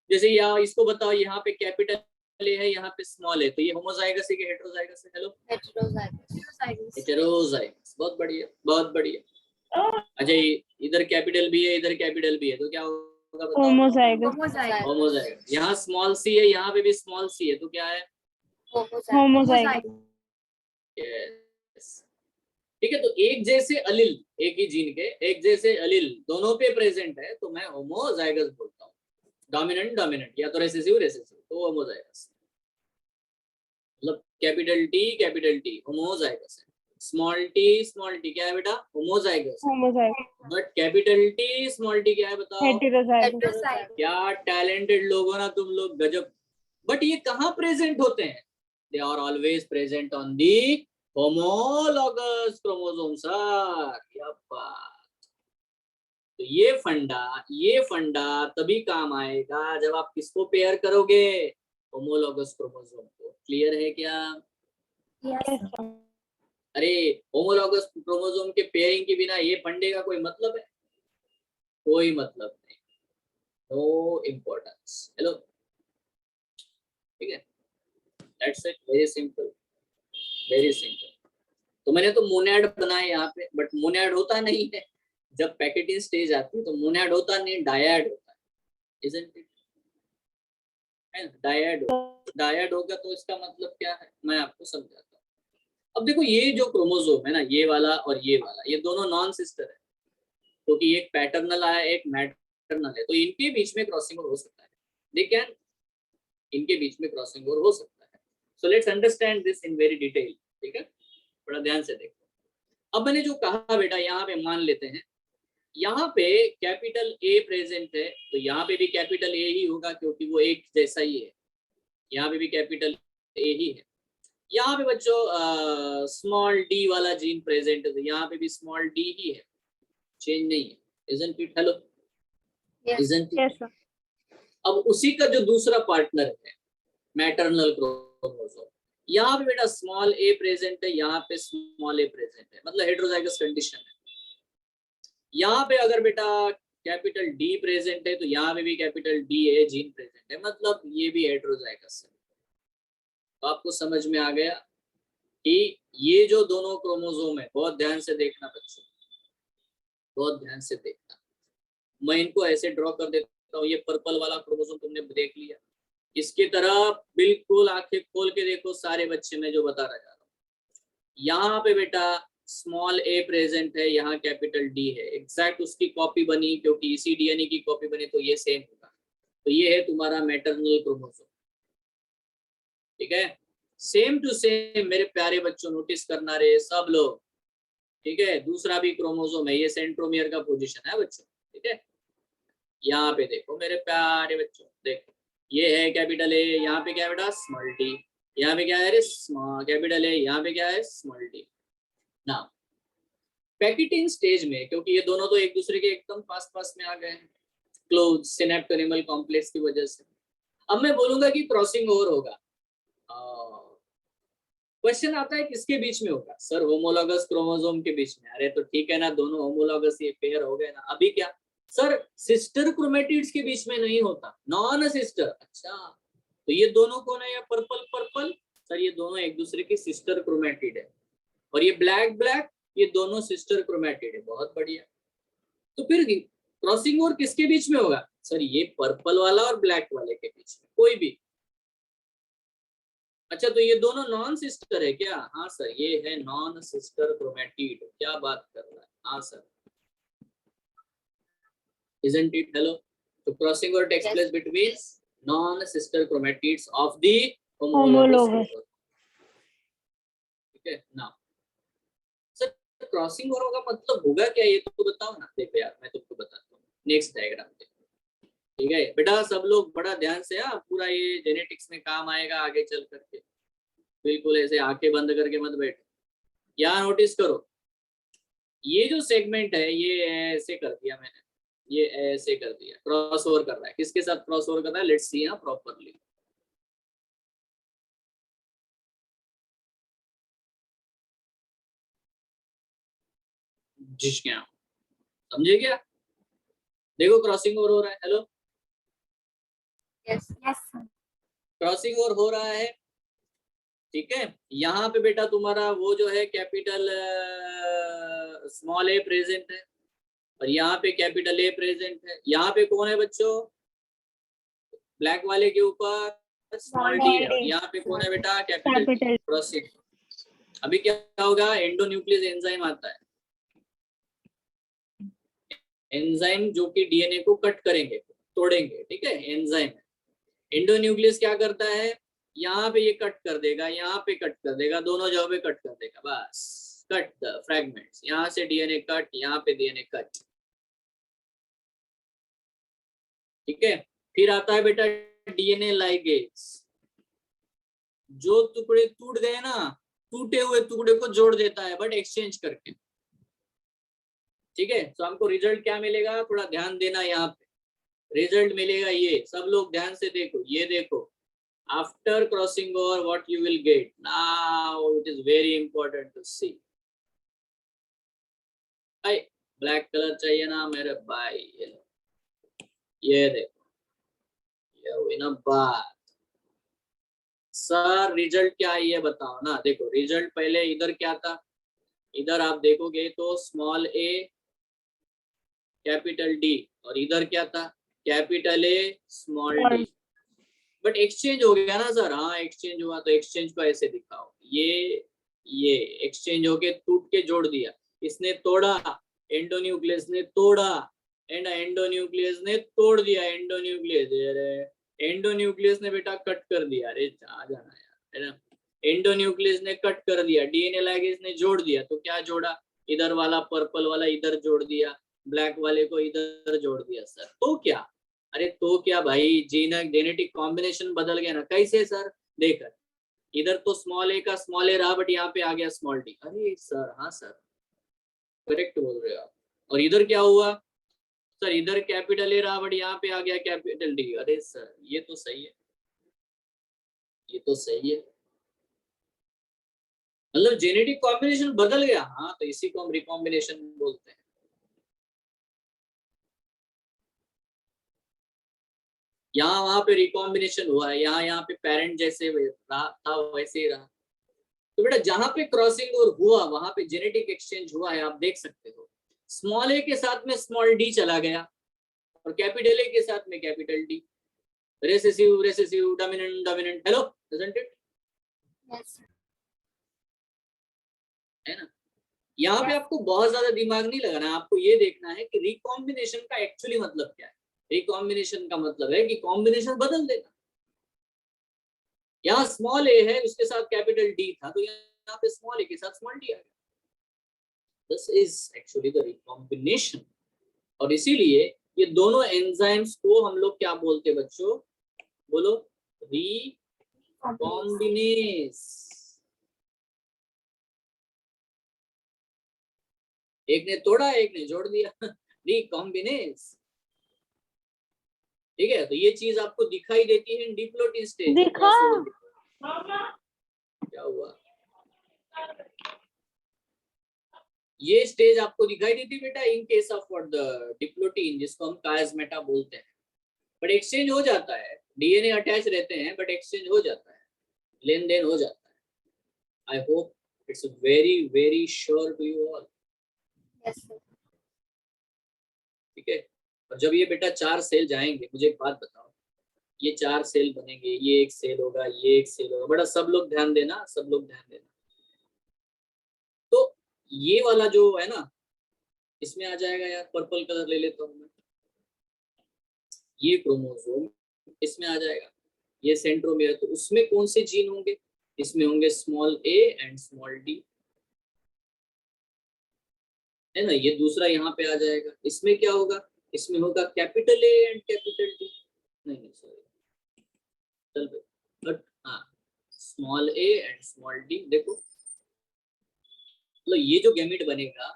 जैसे यहाँ इसको बताओ, यहाँ पे कैपिटल ए है, यहाँ पे स्मॉल है, तो ये होमोजाइगस है कि हेटेरोजाइगस है? Hello, Heterozygous. हेटेरोजाइगस। बहुत बढ़िया, बहुत बढ़िया। अच्छा, इधर कैपिटल भी है, इधर कैपिटल भी है, तो क्या होगा बताओ? होमोजाइगस। Homozygous. होमोजाइगस। यहाँ स्मॉल सी है, यहाँ पे भी स्मॉल सी है, तो क्या है? होमोजाइगस। Yes. ठीक है, तो एक जैसे अलिल, एक ही जीन के एक जैसे अलिल दोनों पे प्रेजेंट है, तो मैं होमोजाइगस बोलता हूँ। डोमिनेंट डोमिनेंट या तो रेसेसिव रेसेसिव, तो होमोजाइगस। मतलब कैपिटल टी होमोजाइगस है, स्मॉल टी क्या है बेटा? Homozygous. Homozygous. But capital T small T क्या है बताओ? हेटेरोजाइगस। Heterozygous. क्या टैलेंटेड लोग हो ना तुम लोग, गजब। बट ये कहाँ प्रेजेंट होते हैं? They are always present on the homologous chromosome sir. तो ये फंडा तभी काम आएगा जब आप किसको पेयर करोगे? होमोलॉगस क्रोमोसोम को। क्लियर है क्या? Yes. अरे होमोलॉगस क्रोमोसोम के पेयरिंग के बिना ये फंडे का कोई मतलब है? कोई मतलब नहीं, नो इम्पोर्टेंस। हेलो, ठीक है, that's it, very simple, very simple. तो मैंने तो मोनैड बनाए यहाँ पे, बट मोनैड होता नहीं है। जब पैकेटिंग स्टेज आती है तो मोनैड होता नहीं, डायड होता है, isn't it? डायड होगा तो इसका मतलब क्या है मैं आपको समझाता हूँ। अब देखो ये जो क्रोमोसोम है ना, ये वाला और ये वाला, ये दोनों नॉन सिस्टर है, क्योंकि एक पैटर्नल है एक मैटरनल है, तो इनके बीच में क्रॉसिंग ओवर हो सकता है। दे कैन, इनके बीच में क्रॉसिंग ओवर हो सकता है। So let's understand this in very detail, ठीक है, बड़ा ध्यान से देखो। अब मैंने जो कहा बेटा, यहाँ पे मान लेते हैं यहाँ पे कैपिटल ए प्रेजेंट है, तो यहाँ पे भी कैपिटल ए ही होगा, क्योंकि वो एक जैसा ही है। यहाँ पे भी कैपिटल ए ही है। यहाँ पे बच्चों स्मॉल डी वाला जीन प्रेजेंट है, तो यहाँ पे भी स्मॉल डी ही है, चेंज नहीं है, isn't it? Hello, Yes. isn't it? Yes sir. अब उसी का जो दूसरा पार्टनर है मैटरनल क्रोमोसोम, यहाँ पे बेटा स्मॉल ए प्रेजेंट है, यहाँ पे स्मॉल ए प्रेजेंट है, मतलब हेटेरोजाइगस कंडीशन है। यहाँ पे अगर बेटा कैपिटल डी प्रेजेंट है तो यहाँ पे भी कैपिटल डी है, जीन प्रेजेंट है, मतलब ये भी हेटेरोजाइगस है। तो आपको समझ में आ गया कि ये जो दोनों क्रोमोसोम है, बहुत ध्यान से देखना बच्चों, बहुत ध्यान से देखना। मैं इनको ऐसे ड्रॉ कर देता हूँ। ये पर्पल वाला क्रोमोसोम तुमने देख लिया, इसकी तरह बिल्कुल आंखें खोल के देखो सारे बच्चे, मैं जो बता रहा जा रहा हूँ। यहाँ पे बेटा स्मॉल ए प्रेजेंट है, यहाँ कैपिटल डी है, एग्जैक्ट उसकी कॉपी बनी, क्योंकि इसी डीएनए की कॉपी बनी तो ये सेम होगा। तो ये है तुम्हारा मैटरनल क्रोमोसोम, ठीक है। सेम टू सेम मेरे प्यारे बच्चों, नोटिस करना रे सब लोग, ठीक है। दूसरा भी क्रोमोसोम है, ये सेंट्रोमियर का पोजीशन है बच्चों, ठीक है। यहाँ पे देखो मेरे प्यारे बच्चों, देखो ये है कैपिटल ए, यहाँ पे क्या है बेटा स्मॉल टी, यहाँ पे क्या है कैपिटल ए, यहाँ पे क्या है स्मॉल टी। ना पैकेटिंग स्टेज में, क्योंकि ये दोनों तो एक दूसरे के एकदम पास पास में आ गए हैं, क्लोज सिनेप्टोनिमल कॉम्प्लेक्स की वजह से। अब मैं बोलूंगा कि क्रॉसिंग ओवर होगा। क्वेश्चन आता है किसके बीच में होगा? सर होमोलॉगस क्रोमोसोम के बीच में। अरे तो ठीक है ना, दोनों होमोलॉगस ये पेयर हो गए ना। अभी क्या सर, सिस्टर क्रोमेटिड्स के बीच में नहीं होता, नॉन सिस्टर। अच्छा तो ये दोनों कौन है? या पर्पल पर्पल, सर ये दोनों एक दूसरे की सिस्टर क्रोमेटिड है। और ये ब्लैक ब्लैक, ये दोनों सिस्टर क्रोमेटिड है। बहुत बढ़िया। तो फिर क्रॉसिंग ओवर किसके बीच में होगा? सर ये पर्पल वाला और ब्लैक वाले के बीच में, कोई भी। अच्छा तो ये दोनों नॉन सिस्टर है क्या? हाँ सर ये है नॉन सिस्टर क्रोमेटिड। क्या बात कर रहा है? हाँ sir, isn't it? Hello. So crossing over takes place between non-sister chromatids of the homologous chromosome. ठीक है ना। सर क्रॉसिंग ओवर का मतलब होगा क्या, ये तो बताओ ना। देखो यार मैं तुमको बताता हूँ, नेक्स्ट डायग्राम देखो, ठीक है बेटा। सब लोग बड़ा ध्यान से, पूरा ये जेनेटिक्स में काम आएगा आगे चल करके। बिल्कुल ऐसे आंखें बंद करके मत बैठो। यहाँ नोटिस करो, ये जो सेगमेंट है ये ऐसे कर दिया मैंने, ये ऐसे कर दिया, क्रॉस ओवर कर रहा है। किसके साथ क्रॉस ओवर कर रहा है? लेट्स सी यहाँ प्रॉपरली। जिस क्या समझे क्या? देखो क्रॉसिंग ओवर हो रहा है। Hello, Yes, yes, sir. Crossing over हो रहा है, ठीक है। यहाँ पे बेटा तुम्हारा वो जो है कैपिटल स्मॉल ए प्रेजेंट है, और यहाँ पे कैपिटल ए प्रेजेंट है। यहाँ पे कौन है बच्चों? ब्लैक वाले के ऊपर स्मॉल डी है, और यहाँ पे कौन है बेटा? Capital crossing. अभी क्या होगा? एंडोन्यूक्लियस एंजाइम आता है, एंजाइम जो कि डीएनए को कट करेंगे, तोड़ेंगे, ठीक है। एंजाइम एंडोन्यूक्लियस क्या करता है? यहाँ पे ये कट कर देगा, यहाँ पे कट कर देगा, दोनों जगह पे कट कर देगा, बस कट द फ्रैगमेंट्स। यहाँ से डीएनए कट, यहाँ पे डीएनए कट, ठीक है। फिर आता है बेटा डीएनए लाइगेज, जो टुकड़े टूट गए ना, टूटे हुए टुकड़े को जोड़ देता है, बट एक्सचेंज करके, ठीक है। तो हमको रिजल्ट क्या मिलेगा? थोड़ा ध्यान देना, यहाँ पे रिजल्ट मिलेगा ये, सब लोग ध्यान से देखो। ये देखो, after crossing over what you will get now, it is very important to see. भाई ब्लैक कलर चाहिए ना मेरे भाई? ये देखो, ये हुई ना बात। सर रिजल्ट क्या है ये बताओ ना। देखो रिजल्ट पहले इधर क्या था, इधर आप देखोगे तो स्मॉल ए कैपिटल डी, और इधर क्या था? Capital A small D. But exchange हो गया ना सर? हाँ एक्सचेंज हुआ। तो एक्सचेंज को ऐसे दिखाओ, ये एक्सचेंज होके टूट के जोड़ दिया, इसने तोड़ा, एंडोन्यूक्लियस ने तोड़ा, एंड एंडोन्यूक्लियस ने तोड़ दिया। एंडोन्यूक्लियस ने बेटा कट कर दिया। अरे जा जाना यार, है ना। एंडोन्यूक्लियस ने कट कर दिया, डीएनए लाइगेज ने जोड़ दिया। तो क्या जोड़ा? इधर वाला पर्पल वाला इधर जोड़ दिया, ब्लैक वाले को इधर जोड़ दिया। सर तो क्या? अरे तो क्या भाई, जेनेटिक कॉम्बिनेशन बदल गया ना। कैसे सर? देख इधर तो स्मॉल ए का स्मॉल ए रहा, बट यहाँ पे आ गया स्मॉल डी। अरे सर, हाँ सर करेक्ट बोल रहे हो आप। और इधर क्या हुआ सर? इधर कैपिटल ए रहा, बट यहाँ पे आ गया कैपिटल डी। अरे सर ये तो सही है, ये तो सही है। मतलब जेनेटिक कॉम्बिनेशन बदल गया, हाँ, तो इसी को हम रिकॉम्बिनेशन बोलते हैं। यहाँ वहां पे रिकॉम्बिनेशन हुआ है, यहाँ पे पेरेंट जैसे रहा था वैसे ही रहा। तो बेटा जहां पे क्रॉसिंग ओवर हुआ वहां पे जेनेटिक एक्सचेंज हुआ है, आप देख सकते हो। स्मॉल ए के साथ में स्मॉल डी चला गया और कैपिटल ए के साथ में capital D. Recessive recessive, dominant dominant, hello, doesn't it? Yes, sir. है ना? यहाँ पे Yes. आपको बहुत ज्यादा दिमाग नहीं लगाना, आपको ये देखना है कि रिकॉम्बिनेशन का एक्चुअली मतलब क्या है। रिकॉम्बिनेशन का मतलब है कि कॉम्बिनेशन बदल देना। यहाँ स्मॉल ए है, उसके साथ कैपिटल डी था, तो यहाँ पे स्मॉल ए के साथ स्मॉल डी आ गया। This is actually the recombination. और इसीलिए ये दोनों एंजाइम्स को हम लोग क्या बोलते हैं बच्चों? बोलो, रिकॉम्बिनेस। एक ने तोड़ा, एक ने जोड़ दिया, रिकॉम्बिनेस। ठीक है, तो ये चीज आपको दिखाई देती है डिप्लोटिन स्टेज। दिखा। क्या हुआ? ये स्टेज आपको दिखाई देती है बेटा इन case of what, the diplotene, जिसको हम कायस्मेटा बोलते हैं। बट एक्सचेंज हो जाता है, डीएनए अटैच रहते हैं बट एक्सचेंज हो जाता है, लेन देन हो जाता है। I hope it's very very sure to you all. Yes, sir. ठीक है, और जब ये बेटा 4 सेल जाएंगे, मुझे एक बात बताओ, ये 4 सेल बनेंगे, ये एक सेल होगा, ये एक सेल होगा, बड़ा सब लोग ध्यान देना, सब लोग ध्यान देना। तो ये वाला जो है ना, इसमें आ जाएगा यार, पर्पल कलर ले लेता हूँ मैं, ये क्रोमोसोम इसमें आ जाएगा, ये सेंट्रोमियर। तो उसमें कौन से जीन होंगे? इसमें होंगे small A and small D, है ना। ये दूसरा यहाँ पे आ जाएगा, इसमें क्या होगा? इसमें होगा capital A and capital D, नहीं सॉरी, चल भाई, बट हाँ, small A and small D. देखो मतलब ये जो गैमेट बनेगा,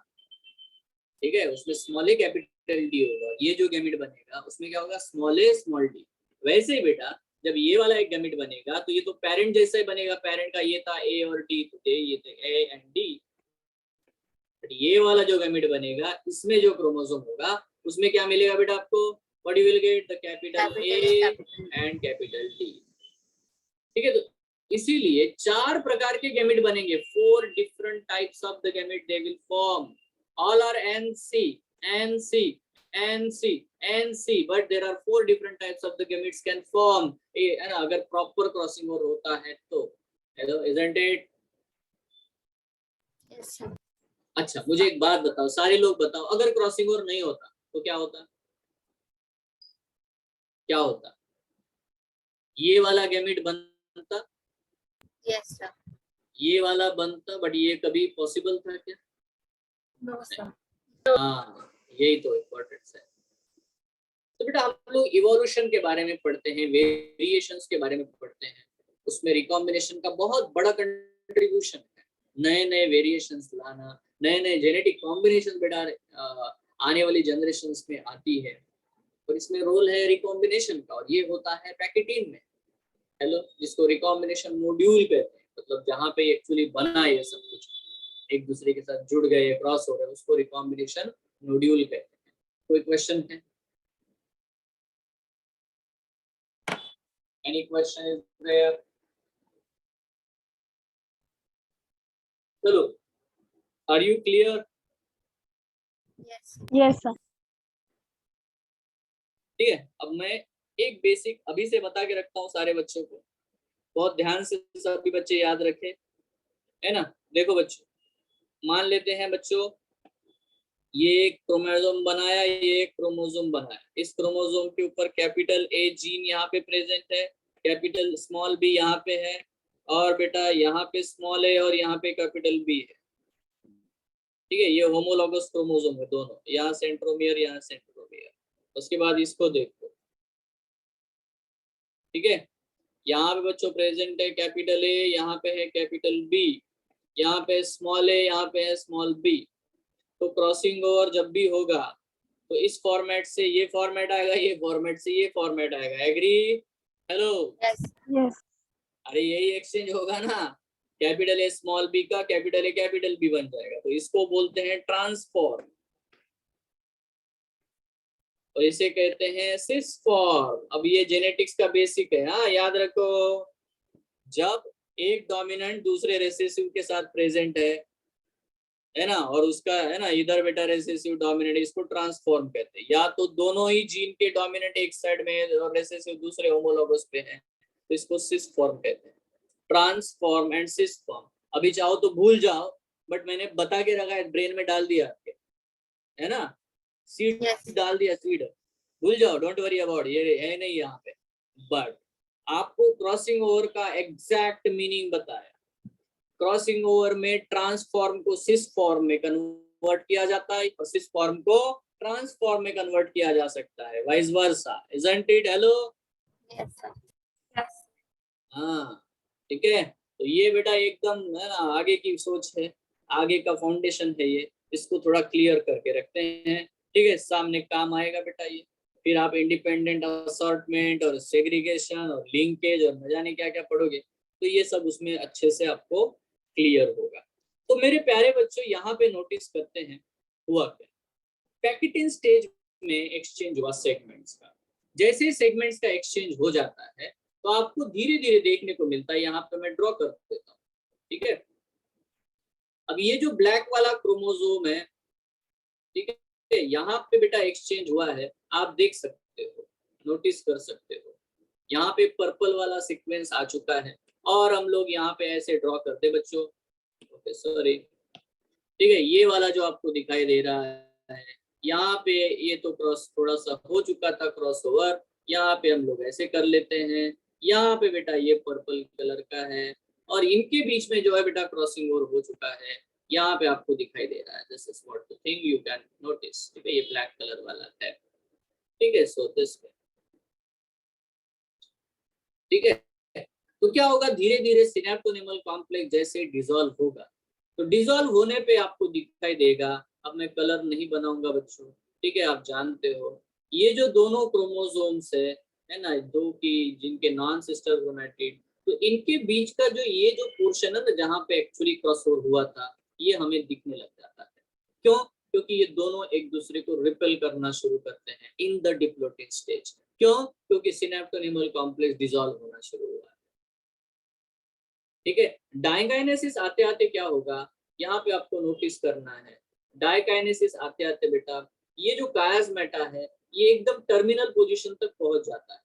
ठीक है, उसमें स्मॉल ए कैपिटल डी होगा। ये जो गैमेट बनेगा उसमें क्या होगा? स्मॉल ए स्मॉल डी। वैसे ही बेटा जब ये वाला एक गैमेट बनेगा तो ये तो पेरेंट जैसा ही बनेगा, पेरेंट का ये था ए और डी, तो ये थे ए एंड डी। बट ये वाला जो गैमेट बनेगा, इसमें जो क्रोमोसोम होगा उसमें क्या मिलेगा बेटा आपको? What you will gate? The capital A and capital D. ठीक है, तो इसीलिए 4 प्रकार के गैमेट बनेंगे, 4 different types of the gamete they will form. All are NC, NC, NC, NC, but there are 4 different types of the gametes can form, है ना, अगर प्रॉपर क्रॉसिंग ओवर होता है तो, isn't it? Yes, sir. अच्छा, मुझे एक बात बताओ, सारे लोग बताओ, अगर क्रॉसिंग ओवर नहीं होता तो क्या होता? क्या होता? ये वाला गैमेट बनता, Yes, sir. ये वाला बनता, बट ये कभी पॉसिबल था क्या? No, sir. हाँ, यही तो इम्पोर्टेंस है। तो बेटा हम लोग इवोल्यूशन के बारे में पढ़ते हैं, वेरिएशंस के बारे में पढ़ते हैं, उसमें रिकॉम्बिनेशन का बहुत बड़ा कंट्रीब्यूशन है। नए नए वेरिएशंस लाना, नए नए जेनेटिक कॉम्बिनेशन बेटा आने वाली जनरेशंस में आती है, और इसमें रोल है रिकॉम्बिनेशन का, और ये होता है पैकेटीन में, हेलो, जिसको रिकॉम्बिनेशन मॉड्यूल कहते हैं। मतलब जहाँ पे एक्चुअली बना ये सब कुछ, एक दूसरे के साथ जुड़ गए, क्रॉस हो गए, उसको रिकॉम्बिनेशन मॉड्यूल कहते हैं। कोई क्वेश्चन है? Any question is there? चलो, are you clear? Yes. Yes, sir. ठीक है, अब मैं एक बेसिक अभी से बता के रखता हूँ सारे बच्चों को, बहुत ध्यान से सभी बच्चे याद रखें, है ना। देखो बच्चों, मान लेते हैं बच्चों, ये एक क्रोमोसोम बनाया, ये एक क्रोमोसोम बनाया, इस क्रोमोसोम के ऊपर कैपिटल ए जीन यहाँ पे प्रेजेंट है, कैपिटल स्मॉल बी यहाँ पे है, और बेटा यहाँ पे स्मॉल ए और यहाँ पे कैपिटल बी है। ठीक है, ये होमोलॉगस क्रोमोसोम है दोनों, यहाँ सेंट्रोमियर, यहाँ सेंट्रोमियर। उसके बाद इसको देखो, ठीक है, यहाँ पे बच्चों प्रेजेंट है कैपिटल ए, यहाँ पे है कैपिटल बी, यहाँ पे स्मॉल ए, यहाँ पे है स्मॉल बी। तो क्रॉसिंग ओवर जब भी होगा तो इस फॉर्मेट से ये फॉर्मेट आएगा, ये फॉर्मेट से ये फॉर्मेट आएगा। एग्री? हेलो? Yes. Yes. अरे यही एक्सचेंज होगा ना, कैपिटल ए स्मॉल बी का कैपिटल ए कैपिटल बी बन जाएगा, तो इसको बोलते हैं ट्रांसफॉर्म, और इसे कहते हैं सिस फॉर्म। अब ये जेनेटिक्स का बेसिक है, हाँ याद रखो। जब एक डोमिनेंट दूसरे रेसेसिव के साथ प्रेजेंट है ना, और उसका है ना इधर बेटा रेसेसिव डोमिनेंट, इसको ट्रांसफॉर्म कहते हैं। या तो दोनों ही जीन के डोमिनेंट एक साइड में है और रेसेसिव दूसरे होमोलॉगस पे है, तो इसको सिस फॉर्म कहते हैं। Trans form and cis form. अभी चाहो तो भूल जाओ, बट मैंने बता के रखा है, ब्रेन में डाल दिया आपके, है ना, सीड Yes. डाल दिया, सीड भूल जाओ, डोंट वरी अबाउट, ये है नहीं यहाँ पे। बट आपको क्रॉसिंग ओवर का एग्जैक्ट मीनिंग बताया। क्रॉसिंग ओवर में ट्रांसफॉर्म को सिस फॉर्म में कन्वर्ट किया जाता है और सिस फॉर्म को ट्रांसफॉर्म में कन्वर्ट किया जा सकता है, vice versa, isn't it? Hello, Yes, sir. Yes. हाँ ठीक है। तो ये बेटा एकदम है ना आगे की सोच है, आगे का फाउंडेशन है ये, इसको थोड़ा क्लियर करके रखते हैं, ठीक है, सामने काम आएगा बेटा ये। फिर आप इंडिपेंडेंट असॉर्टमेंट और सेग्रीगेशन और लिंकेज और न जाने क्या क्या पढ़ोगे, तो ये सब उसमें अच्छे से आपको क्लियर होगा। तो मेरे प्यारे बच्चों यहाँ पे नोटिस करते हैं हुआ क्या। पैकेटिन स्टेज में एक्सचेंज हुआ सेगमेंट्स का। जैसे सेगमेंट्स का एक्सचेंज हो जाता है तो आपको धीरे धीरे देखने को मिलता है, यहाँ पे मैं ड्रॉ कर देता हूँ, ठीक है। अब ये जो ब्लैक वाला क्रोमोसोम है, ठीक है, यहाँ पे बेटा एक्सचेंज हुआ है, आप देख सकते हो, नोटिस कर सकते हो। यहाँ पे पर्पल वाला सीक्वेंस आ चुका है और हम लोग यहाँ पे ऐसे ड्रॉ करते बच्चों, ओके सॉरी, ठीक है। ये वाला जो आपको दिखाई दे रहा है यहाँ पे, ये तो क्रॉस थोड़ा सा हो चुका था क्रॉस ओवर, यहाँ पे हम लोग ऐसे कर लेते हैं। यहाँ पे बेटा ये पर्पल कलर का है और इनके बीच में जो है बेटा क्रॉसिंग ओवर हो चुका है, यहाँ पे आपको दिखाई दे रहा है। This is what the thing you can notice, ठीक है, ये ब्लैक कलर वाला है, ठीक है। सो दिस, ठीक है। तो क्या होगा, धीरे धीरे सिनेप्टोनेमल कॉम्प्लेक्स जैसे डिसॉल्व होगा, तो डिसॉल्व होने पे आपको दिखाई देगा, अब मैं कलर नहीं बनाऊंगा बच्चों, ठीक है, आप जानते हो ये जो दोनों क्रोमोसोम्स है ना, दो की जिनके नॉन सिस्टर क्रोमैटिड, तो इनके बीच का जो ये जो पोर्शन है ना जहाँ पे एक्चुअली क्रॉसओवर हुआ था, ये हमें दिखने लग जाता है। क्यों? क्योंकि ये दोनों एक दूसरे को रिपेल करना शुरू करते हैं इन द डिप्लोटिन स्टेज। क्यों? क्योंकि सिनेप्टोनेमल कॉम्प्लेक्स डिसॉल्व होना शुरू हुआ है, ठीक है। डाइकाइनेसिस आते आते क्या होगा, यहाँ पे आपको नोटिस करना है। डाइकाइनेसिस आते आते बेटा ये जो कायस्मेटा है ये एकदम टर्मिनल पोजीशन तक पहुंच जाता है,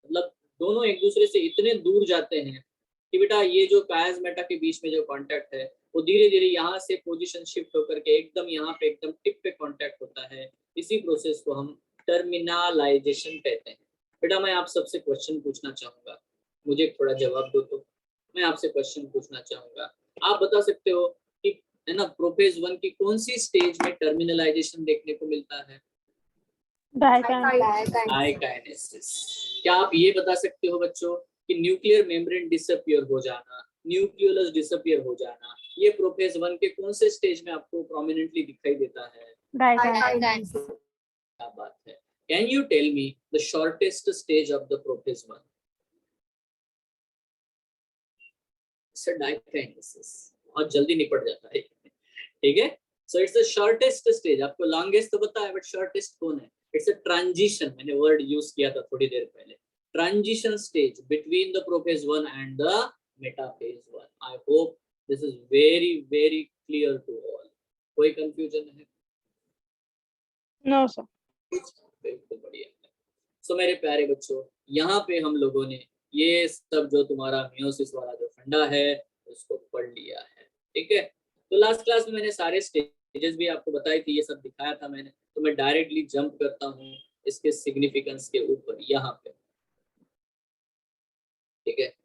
मतलब दोनों एक दूसरे से इतने दूर जाते हैं कि बेटा ये जो कायस्मेटा के बीच में जो कांटेक्ट है वो धीरे धीरे यहाँ से पोजीशन शिफ्ट होकर के एकदम यहाँ पे एकदम टिप पे कांटेक्ट होता है। इसी प्रोसेस को हम टर्मिनलाइजेशन कहते हैं। बेटा मैं आप सबसे क्वेश्चन पूछना चाहूंगा, मुझे थोड़ा जवाब दो। तो मैं आपसे क्वेश्चन पूछना चाहूंगा, आप बता सकते हो कि है ना प्रोफेज 1 की कौन सी स्टेज में टर्मिनलाइजेशन देखने को मिलता है? डाइकाइनेसिस। क्या आप ये बता सकते हो बच्चों कि न्यूक्लियर मेम्ब्रेन डिसअपियर हो जाना, न्यूक्लियोलस डिसअपियर हो जाना, ये प्रोफेज 1 के कौन से स्टेज में आपको प्रोमिनेंटली दिखाई देता है? Diakinesis. क्या बात है। Can you tell me the shortest stage of the prophase 1? Diakinesis बहुत जल्दी निपट जाता है, ठीक है। So it's the shortest stage. आपको लॉन्गेस्ट तो पता है, बट शॉर्टेस्ट कौन है? इट्स अ ट्रांजिशन, मैंने वर्ड यूज किया था थोड़ी देर पहले, transition stage between the prophase 1 and the metaphase 1। I hope this is very very clear to all. कोई कंफ्यूजन है? No sir. बिल्कुल बढ़िया। सो मेरे प्यारे बच्चों, यहाँ पे हम लोगों ने ये सब जो तुम्हारा मियोसिस वाला जो फंडा है उसको पढ़ लिया है, ठीक है। तो लास्ट क्लास में मैंने सारे स्टेजेस भी आपको बताई थी, ये सब दिखाया था मैंने, तो मैं डायरेक्टली जंप करता हूँ इसके सिग्निफिकेंस के ऊपर यहाँ पे, ठीक है।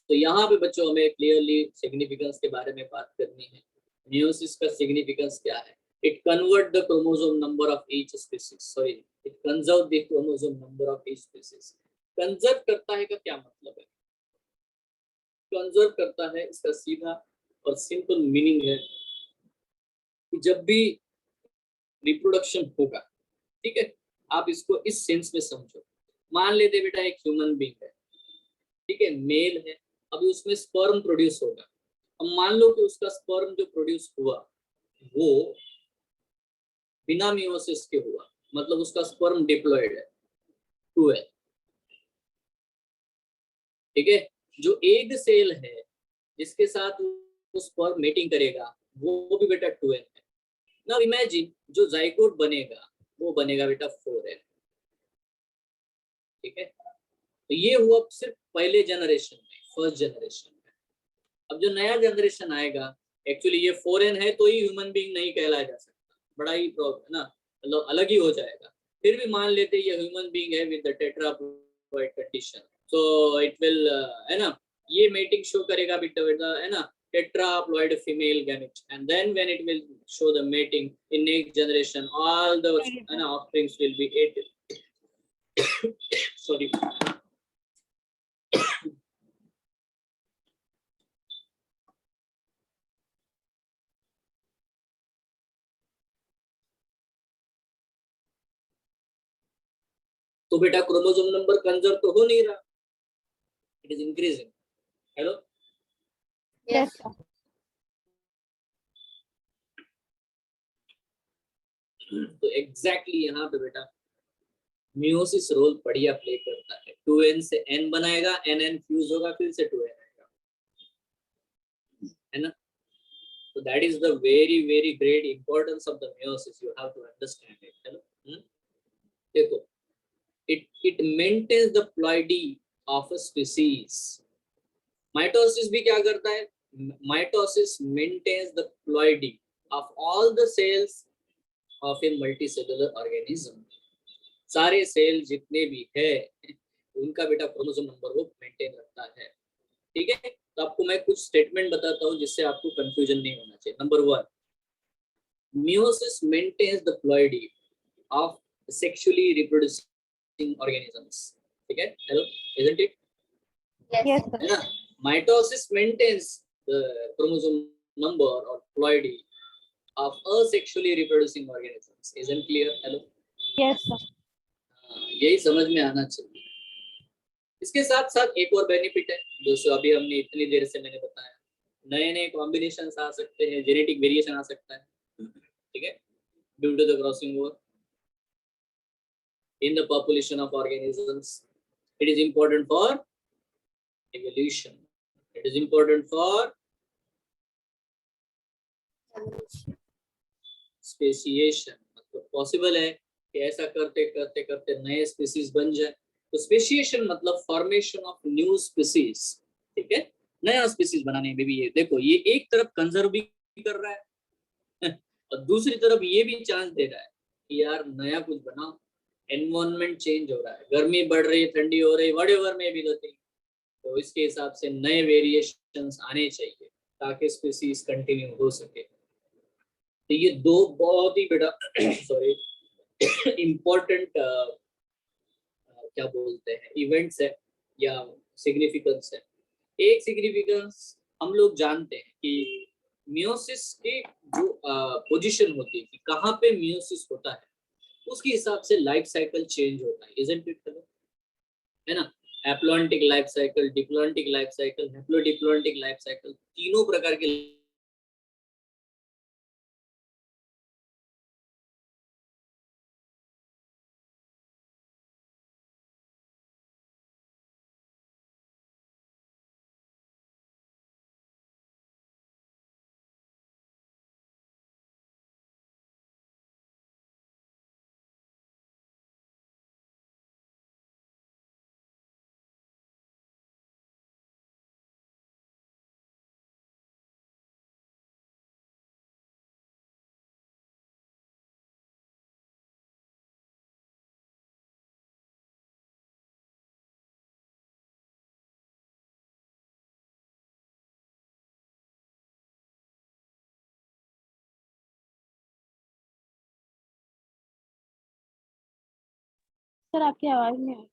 तो यहाँ पे बच्चों हमें क्लियरली सिग्निफिकेंस के बारे में बात करनी है। मियोसिस का सिग्निफिकेंस क्या है? It convert the chromosome number of each species, sorry it conserve the chromosome number of each species. Conserve करता है का क्या मतलब है? कंजर्व करता है, इसका सीधा और सिंपल मीनिंग है कि जब भी रिप्रोडक्शन होगा, ठीक है, आप इसको इस सेंस में समझो। मान लेते बेटा एक ह्यूमन बीइंग है, ठीक है, मेल है, अभी उसमें स्पर्म प्रोड्यूस होगा, अब मान लो कि उसका स्पर्म जो प्रोड्यूस हुआ वो बिना मियोसिस के हुआ, मतलब उसका स्पर्म डिप्लॉयड है 2N, ठीक है। जो एग सेल है जिसके साथ वो स्पर्म मेटिंग करेगा वो भी बेटा 2N है। नाउ इमेजिन जो जाइगोट बनेगा वो बनेगा बेटा 4N, ठीक है। तो ये हुआ सिर्फ पहले जनरेशन में, फर्स्ट जनरेशन में। अब जो नया जनरेशन आएगा, एक्चुअली ये 4N है तो ही ह्यूमन बीइंग नहीं कहलाया जा सकता, बड़ा ही प्रॉब्लम है ना, मतलब अलग ही हो जाएगा। फिर भी मान लेते ये ह्यूमन बीइंग है with the tetraploid condition, so it will है ना, ये मेटिंग शो करेगा बेटा है ना, tetraploid female gamete, and then when it will show the mating in next generation all the offsprings will be 8 sorry तो बेटा क्रोमोसोम नंबर कंजर्व तो हो नहीं रहा, it is increasing. Hello, Yes, Yes, sir. तो एग्जैक्टली यहाँ पे बेटा मियोसिस रोल बढ़िया प्ले करता है। 2N से N बनाएगा, NN फ्यूज होगा, फिर से 2N आएगा, है ना। So that is the very very great importance of the meiosis, you have to understand it, है ना। देखो, it maintains the ploidy of a species। Mitosis भी क्या करता है, mitosis maintains the ploidy of all the cells of a multicellular organism. सारे cell जितने भी है उनका बेटा क्रोमोसोम नंबर वो मेंटेन रखता है, ठीक है। तो आपको मैं कुछ स्टेटमेंट बताता हूँ जिससे आपको कंफ्यूजन नहीं होना चाहिए। Number 1, meiosis maintains the ploidy of sexually reproducing organisms, ठीक है। Hello, isn't it, yes, Yes, sir. है ना। Mitosis maintains the chromosome number और ploidy of asexually reproducing organisms, isn't clear? Hello, Yes, sir. यही समझ में आना चाहिए। इसके साथ साथ एक और बेनिफिट है जो अभी हमने इतनी देर से मैंने बताया, नए नए कॉम्बिनेशन आ सकते हैं, जेनेटिक वेरिएशन आ सकता है, ठीक है, due to the crossing over in the population of organisms। It is important for evolution, it is important for speciation, मतलब पॉसिबल है कि ऐसा करते करते करते नए स्पीसीज बन जाए। तो स्पेसिएशन मतलब फॉर्मेशन ऑफ न्यू स्पीसीज, ठीक है, नया स्पीसीज बनाने में भी ये देखो, ये एक तरफ कंजर्व भी कर रहा है और दूसरी तरफ ये भी चांस दे रहा है कि यार नया कुछ बनाओ। एनवायरनमेंट चेंज हो रहा है, गर्मी बढ़ रही है, ठंडी हो रही है, व्हाटएवर में भी होती, तो इसके हिसाब से नए वेरिएशंस आने चाहिए ताकि स्पीसीज कंटिन्यू हो सके। तो ये दो बहुत ही बेटा सॉरी इम्पोर्टेंट क्या बोलते हैं इवेंट्स है या सिग्निफिकेंस है। एक सिग्निफिकेंस हम लोग जानते हैं कि मियोसिस के जो पोजीशन होती है कि कहाँ पे मियोसिस होता है उसके हिसाब से लाइफ साइकिल चेंज होता है, इजंट इट, है ना। Haplontic life cycle, diplontic life cycle, haplodiplontic life cycle, तीनों प्रकार के सर आपकी आवाज नहीं आ रही।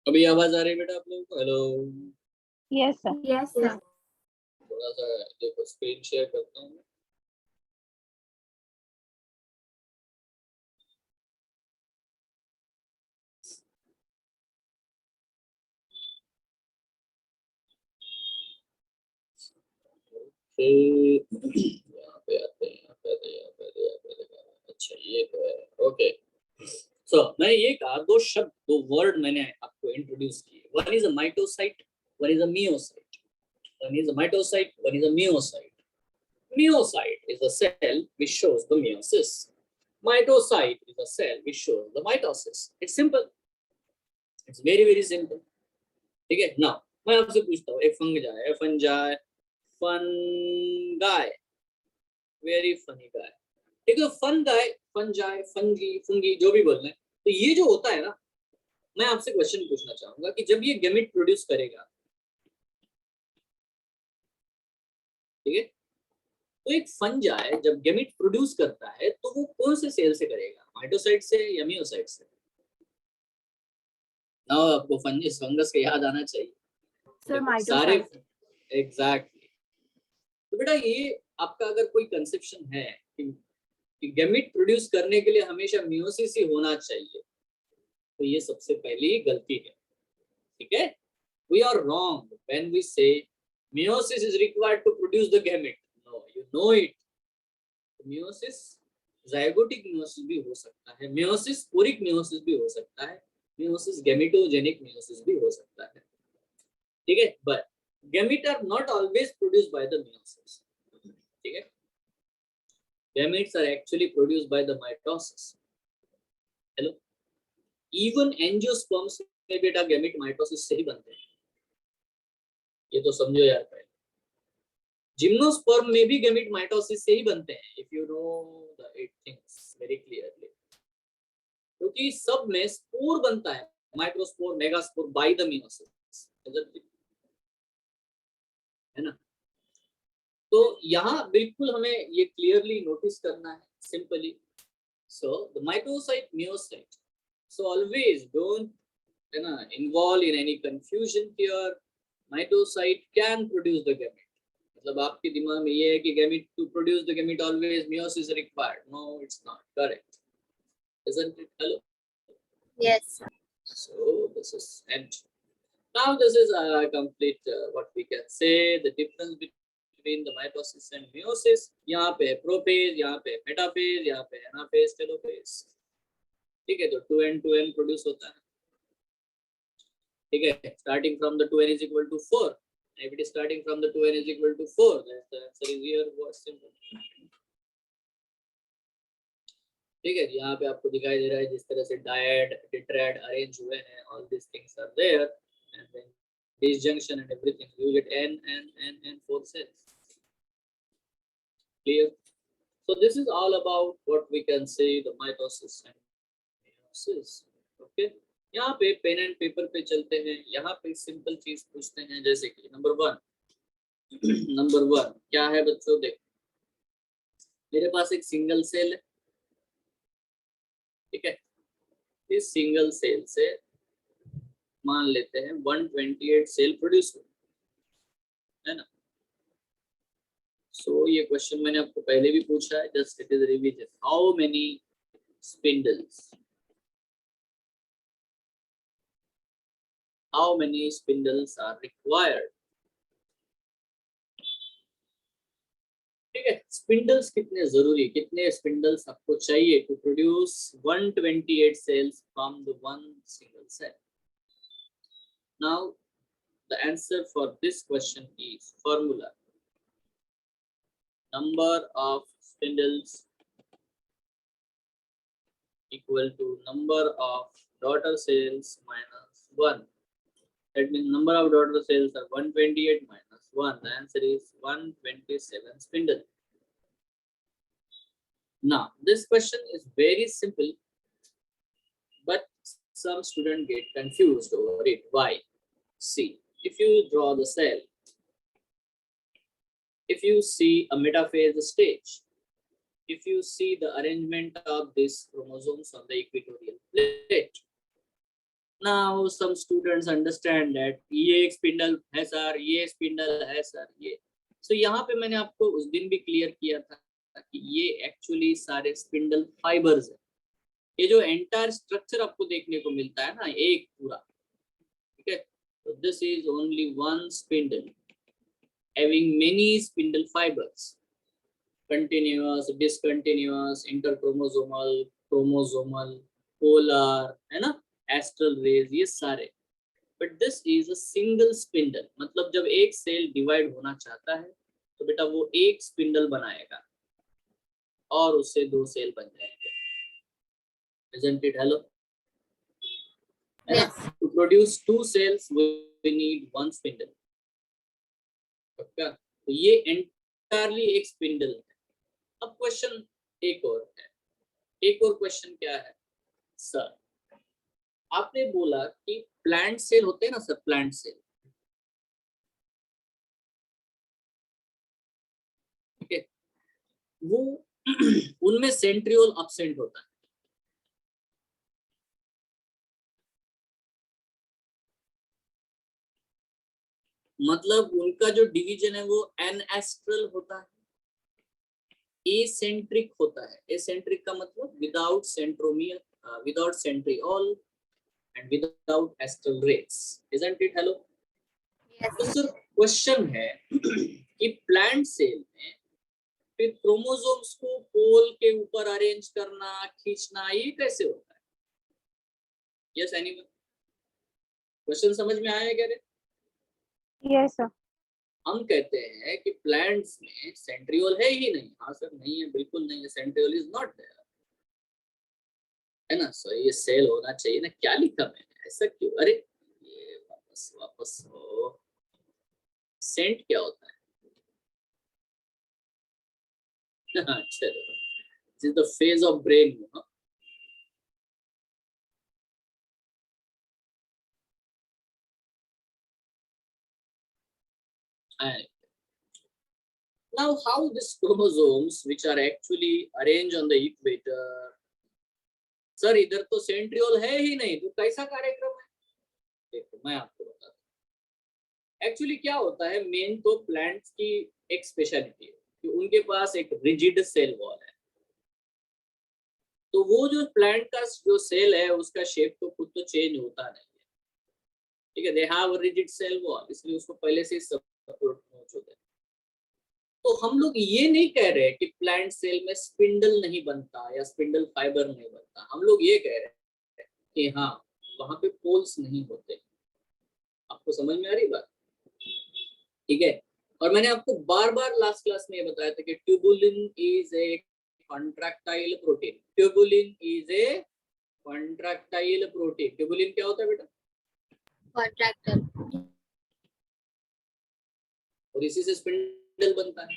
अभी आवाज आ रही है बेटा आप लोगों को? Hello, yes sir. Yes, sir. थोड़ा सा देखो स्क्रीन शेयर करता हूँ। यहाँ पे आते हैं, यहाँ पे आते हैं, यहाँ पे आते हैं, यहाँ पे आते हैं। अच्छा ये तो है, ओके। सो मैं ये कहा, दो शब्द, दो वर्ड मैंने आपको इंट्रोड्यूस किए। One is a mitocyte, one is a myocyte. One is a mitocyte, one is a myocyte. Myocyte is a cell which shows the meiosis. Mitocyte is a cell which shows the mitosis. It's simple. It's very very simple. ठीक है ना? मैं आपसे पूछता हूँ, एक fungi, fungi, fungi, very funny guy. ठीक है, फंगाई, फंजाई, फंगी, फंगी, जो भी बोल रहे हैं, तो ये जो होता है ना, मैं आपसे क्वेश्चन पूछना चाहूंगा कि जब ये गैमेट प्रोड्यूस करेगा, ठीक है, तो एक फंजाई जब गैमेट प्रोड्यूस करता है तो वो कौन से सेल से करेगा, माइटोसाइट से या मियोसाइट से? ना आपको फंगस के याद आना चाहिए। Sir, सारे mitocyte. एग्जैक्टली। तो बेटा ये आपका अगर कोई कंसेप्शन है कि गैमेट प्रोड्यूस करने के लिए हमेशा मियोसिस ही होना चाहिए, तो ये सबसे पहली गलती है। ठीक है, we are wrong when we say meiosis is required to produce the gamete. No, you know it. meiosis, zygotic meiosis भी हो सकता है, meiosis poric meiosis भी हो सकता है, meiosis gametogenic meiosis भी हो सकता है। ठीक है, but gametes are not always produced by the meiosis. ठीक है, gametes are actually produced by the mitosis. Hello, even angiosperms में बेटा गैमेट माइटोसिस से ही बनते हैं, ये तो समझो यार पहले। जिम्नोस्पर्म में भी गैमेट माइटोसिस से ही बनते हैं, if you know the 8 things very clearly, क्योंकि सब में स्पोर बनता है, microspore, megaspore by the meiosis, है ना? तो यहाँ बिल्कुल हमें ये क्लियरली नोटिस करना है, simply. So the mitocyte, myocyte, so always don't, है ना, involve in any confusion here. Mitocyte can produce the gamete, मतलब आपके दिमाग में ये है कि gamete, to produce the gamete always meiosis required. No, it's not correct, isn't it? Hello. Yes, sir. So this is end. Now this is complete what we can say the difference between the mitosis and meiosis. यहाँ पे prophase, यहाँ पे metaphase, यहाँ पे anaphase, telophase. ठीक है, तो 2n 2n produce होता है। ठीक है, starting from the 2n is equal to 4. If it is starting from the 2n is equal to 4, then the answer is here. What simple. ठीक है, यहाँ पे आपको दिखाई दे रहा है जिस तरह से डायड, टेट्राड अरेंज हुए हैं, all these things are there, and then disjunction and everything, you get n 4 cells. Clear? So this is all about what we can say the mitosis and meiosis. Okay, यहाँ पे pen and paper पे चलते हैं। यहाँ पे simple चीज पूछते हैं, जैसे कि नंबर 1 नंबर 1 क्या है बच्चों? देखो, मेरे पास एक सिंगल सेल है, ठीक है, इस सिंगल सेल से मान लेते हैं 128 सेल प्रोड्यूस हो, है ना? सो ये क्वेश्चन मैंने आपको पहले भी पूछा है, just it is revision. How many spindles, how many spindles are required? ठीक है, स्पिंडल्स कितने जरूरी, कितने स्पिंडल्स आपको चाहिए to produce 128 cells from the one single cell? Now the answer for this question is formula: number of spindles equal to number of daughter cells minus 1. That means number of daughter cells are 128 minus 1. The answer is 127 spindle. Now, this question is very simple, but some students get confused over it. Why? See, if you draw the cell, if you see a metaphase stage, if you see the arrangement of these chromosomes on the equatorial plate, now some students understand that ये एक spindle है sir, ये spindle है sir, ये सो यहाँ पे मैंने आपको उस दिन भी क्लियर किया था कि ये एक्चुअली सारे स्पिंडल फाइबर्स है। ये जो एंटायर स्ट्रक्चर आपको देखने को मिलता है ना एक पूरा, ठीक है, तो this is only one spindle having many spindle fibers, continuous, discontinuous, interchromosomal, chromosomal, polar, है ना, astral rays, ये सारे। But this is a single spindle, मतलब जब एक सेल डिवाइड होना चाहता है तो बेटा वो एक स्पिंडल बनाएगा और उससे दो सेल बन जाएंगे। Isn't it? Hello? Yes. To produce two cells we need one spindle. पक्का? तो ये एंटायरली एक स्पिंडल है। अब क्वेश्चन एक और है, एक और क्वेश्चन क्या है सर, आपने बोला कि प्लांट सेल होते हैं ना सर, प्लांट सेल, ठीक है, वो उनमें सेंट्रियोल एब्सेंट होता है। मतलब उनका जो डिवीजन है वो एनएस्ट्रल होता है, एसेंट्रिक होता है। एसेंट्रिक का मतलब without centromere, without centriole and without astral rays. Isn't it? Hello. Yes. तो सर क्वेश्चन है कि प्लांट सेल में फिर क्रोमोसोम्स को पोल के ऊपर अरेंज करना, खींचना, ये कैसे होता है? Yes anyone? क्वेश्चन समझ में आया क्या रे? Yes sir. हम कहते हैं कि प्लांट्स में सेंट्रियोल है ही नहीं। हाँ सर, नहीं है, बिल्कुल नहीं है, सेंट्रियोल इज नॉट देयर, है ना। सो ये सेल होना चाहिए ना, क्या लिखा मैंने, ऐसा क्यों? अरे ये वापस हो, सेंट क्या होता है? चलो, this is the phase of brain. Now, how these chromosomes, which are actually arranged on the equator, sir इधर तो सेंट्रियोल है ही नहीं, तो कैसा कार्यक्रम है? देखो मैं आपको बताता हूँ। एक्चुअली क्या होता है, मेन तो प्लांट्स की एक स्पेशलिटी है कि उनके पास एक रिजिड सेल वॉल है। तो वो जो प्लांट का जो सेल है उसका शेप तो खुद तो चेंज होता नहीं है, ठीक है, they have rigid cell wall, इसलिए उसको पहले से सपोर्ट मौजूद है। तो हम लोग ये नहीं कह रहे कि प्लांट सेल में स्पिंडल नहीं बनता या स्पिंडल फाइबर नहीं बनता, हम लोग ये कह रहे हैं कि हाँ वहां पे पोल्स नहीं होते। आपको समझ में आ रही बात? ठीक है। और मैंने आपको बार बार लास्ट क्लास में ये बताया था कि tubulin is a contractile protein. Tubulin is a contractile protein. Tubulin क्या होता है बेटा? Contractile. और इसी से स्पिंडल बनता है,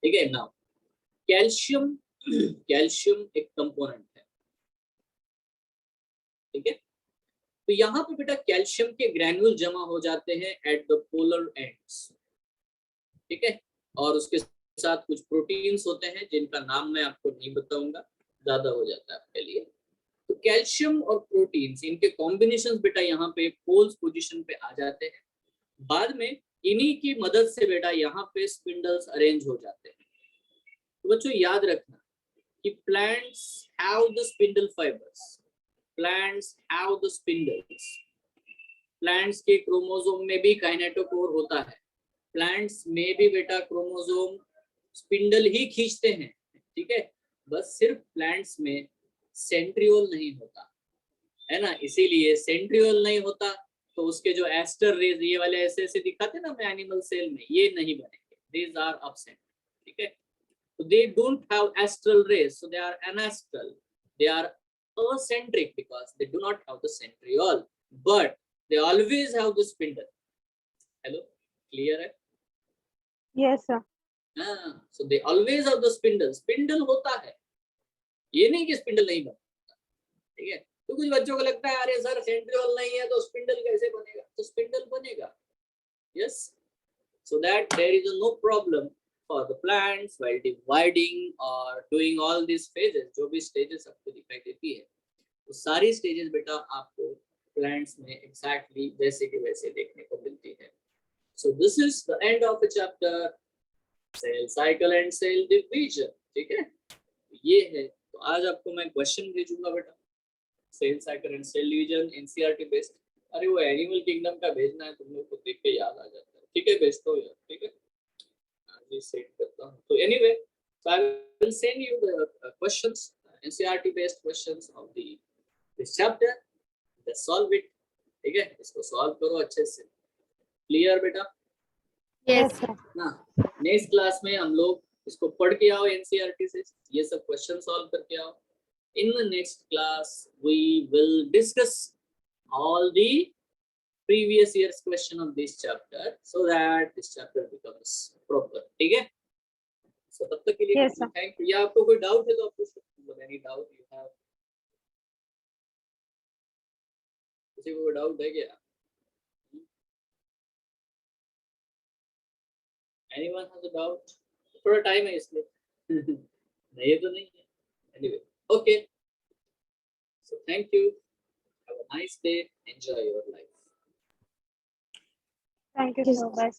ठीक है ना। कैल्शियम, कैल्शियम एक कंपोनेंट है, ठीक है। तो यहाँ पे बेटा कैल्शियम के ग्रैन्यूल जमा हो जाते हैं एट द पोलर एंड्स, ठीक है। और उसके साथ कुछ प्रोटीन्स होते हैं जिनका नाम मैं आपको नहीं बताऊंगा, ज्यादा हो जाता है आपके लिए। तो कैल्शियम और प्रोटीन्स, इनके कॉम्बिनेशन बेटा यहाँ पे पोल्स पोजीशन पे आ जाते हैं। बाद में इन्हीं की मदद से बेटा यहाँ पे स्पिंडल्स अरेंज हो जाते हैं। तो बच्चों याद रखना कि plants have the spindle fibres, plants have the spindles. Plants के क्रोमोसोम में भी काइनेटोकोर होता है। प्लांट्स में भी बेटा क्रोमोसोम स्पिंडल ही खींचते हैं, ठीक है। बस सिर्फ प्लांट्स में सेंट्रियोल नहीं होता, है ना। इसीलिए सेंट्रियोल नहीं होता तो उसके जो एस्टर रेज ये वाले ऐसे ऐसे दिखाते ना मैं एनिमल सेल में, ये नहीं बनेंगे, दीज आर एब्सेंट, ठीक है। So they don't have astral rays, so they are anastral. They are acentric because they do not have the centriole, but they always have the spindle. Hello, clear है? Yes sir. हाँ, so they always have the spindle. Spindle होता है, ये नहीं कि spindle नहीं बनता, ठीक है। तो कुछ बच्चों को लगता है अरे सर सेंट्रियोल नहीं है तो स्पिंडल कैसे बनेगा? तो स्पिंडल बनेगा, yes. So that there is no problem for the plants while dividing or doing all these phases। जो भी stages आपको दिखाई देती है वो सारी stages बेटा आपको प्लांट्स में एग्जैक्टली वैसे के वैसे देखने को मिलती है। So this is the end of the chapter cell cycle and cell division. ठीक है, ये है। तो आज आपको मैं क्वेश्चन भेजूंगा बेटा, cell cycle and cell division NCERT based. अरे वो एनिमल किंगडम का भेजना है, तुम लोग को देख के याद आ जाता है। ठीक है, भेजता हूँ यार। ठीक है, आज ही सेट करता हूँ। तो anyway, so I will send you the questions, NCERT based questions of this chapter. Just solve it. ठीक है, इसको सॉल्व करो अच्छे से। क्लियर बेटा? Yes, sir. ना नेक्स्ट क्लास में हम लोग इसको पढ़ के आओ एनसीईआरटी से, ये सब क्वेश्चन सॉल्व करके आओ। In the next class we will discuss all the previous year's question of this chapter so that this chapter becomes proper। ठीक है, so तब तक के लिए Yes, sir. Thank you. या आपको कोई डाउट है तो आप पूछ सकते हो, एनी डाउट यू हैव? किसी को कोई डाउट है क्या? Anyone has a doubt? थोड़ा टाइम है इसलिए नहीं तो नहीं है। Anyway, okay, so thank you, have a nice day, enjoy your life. Thank you so much.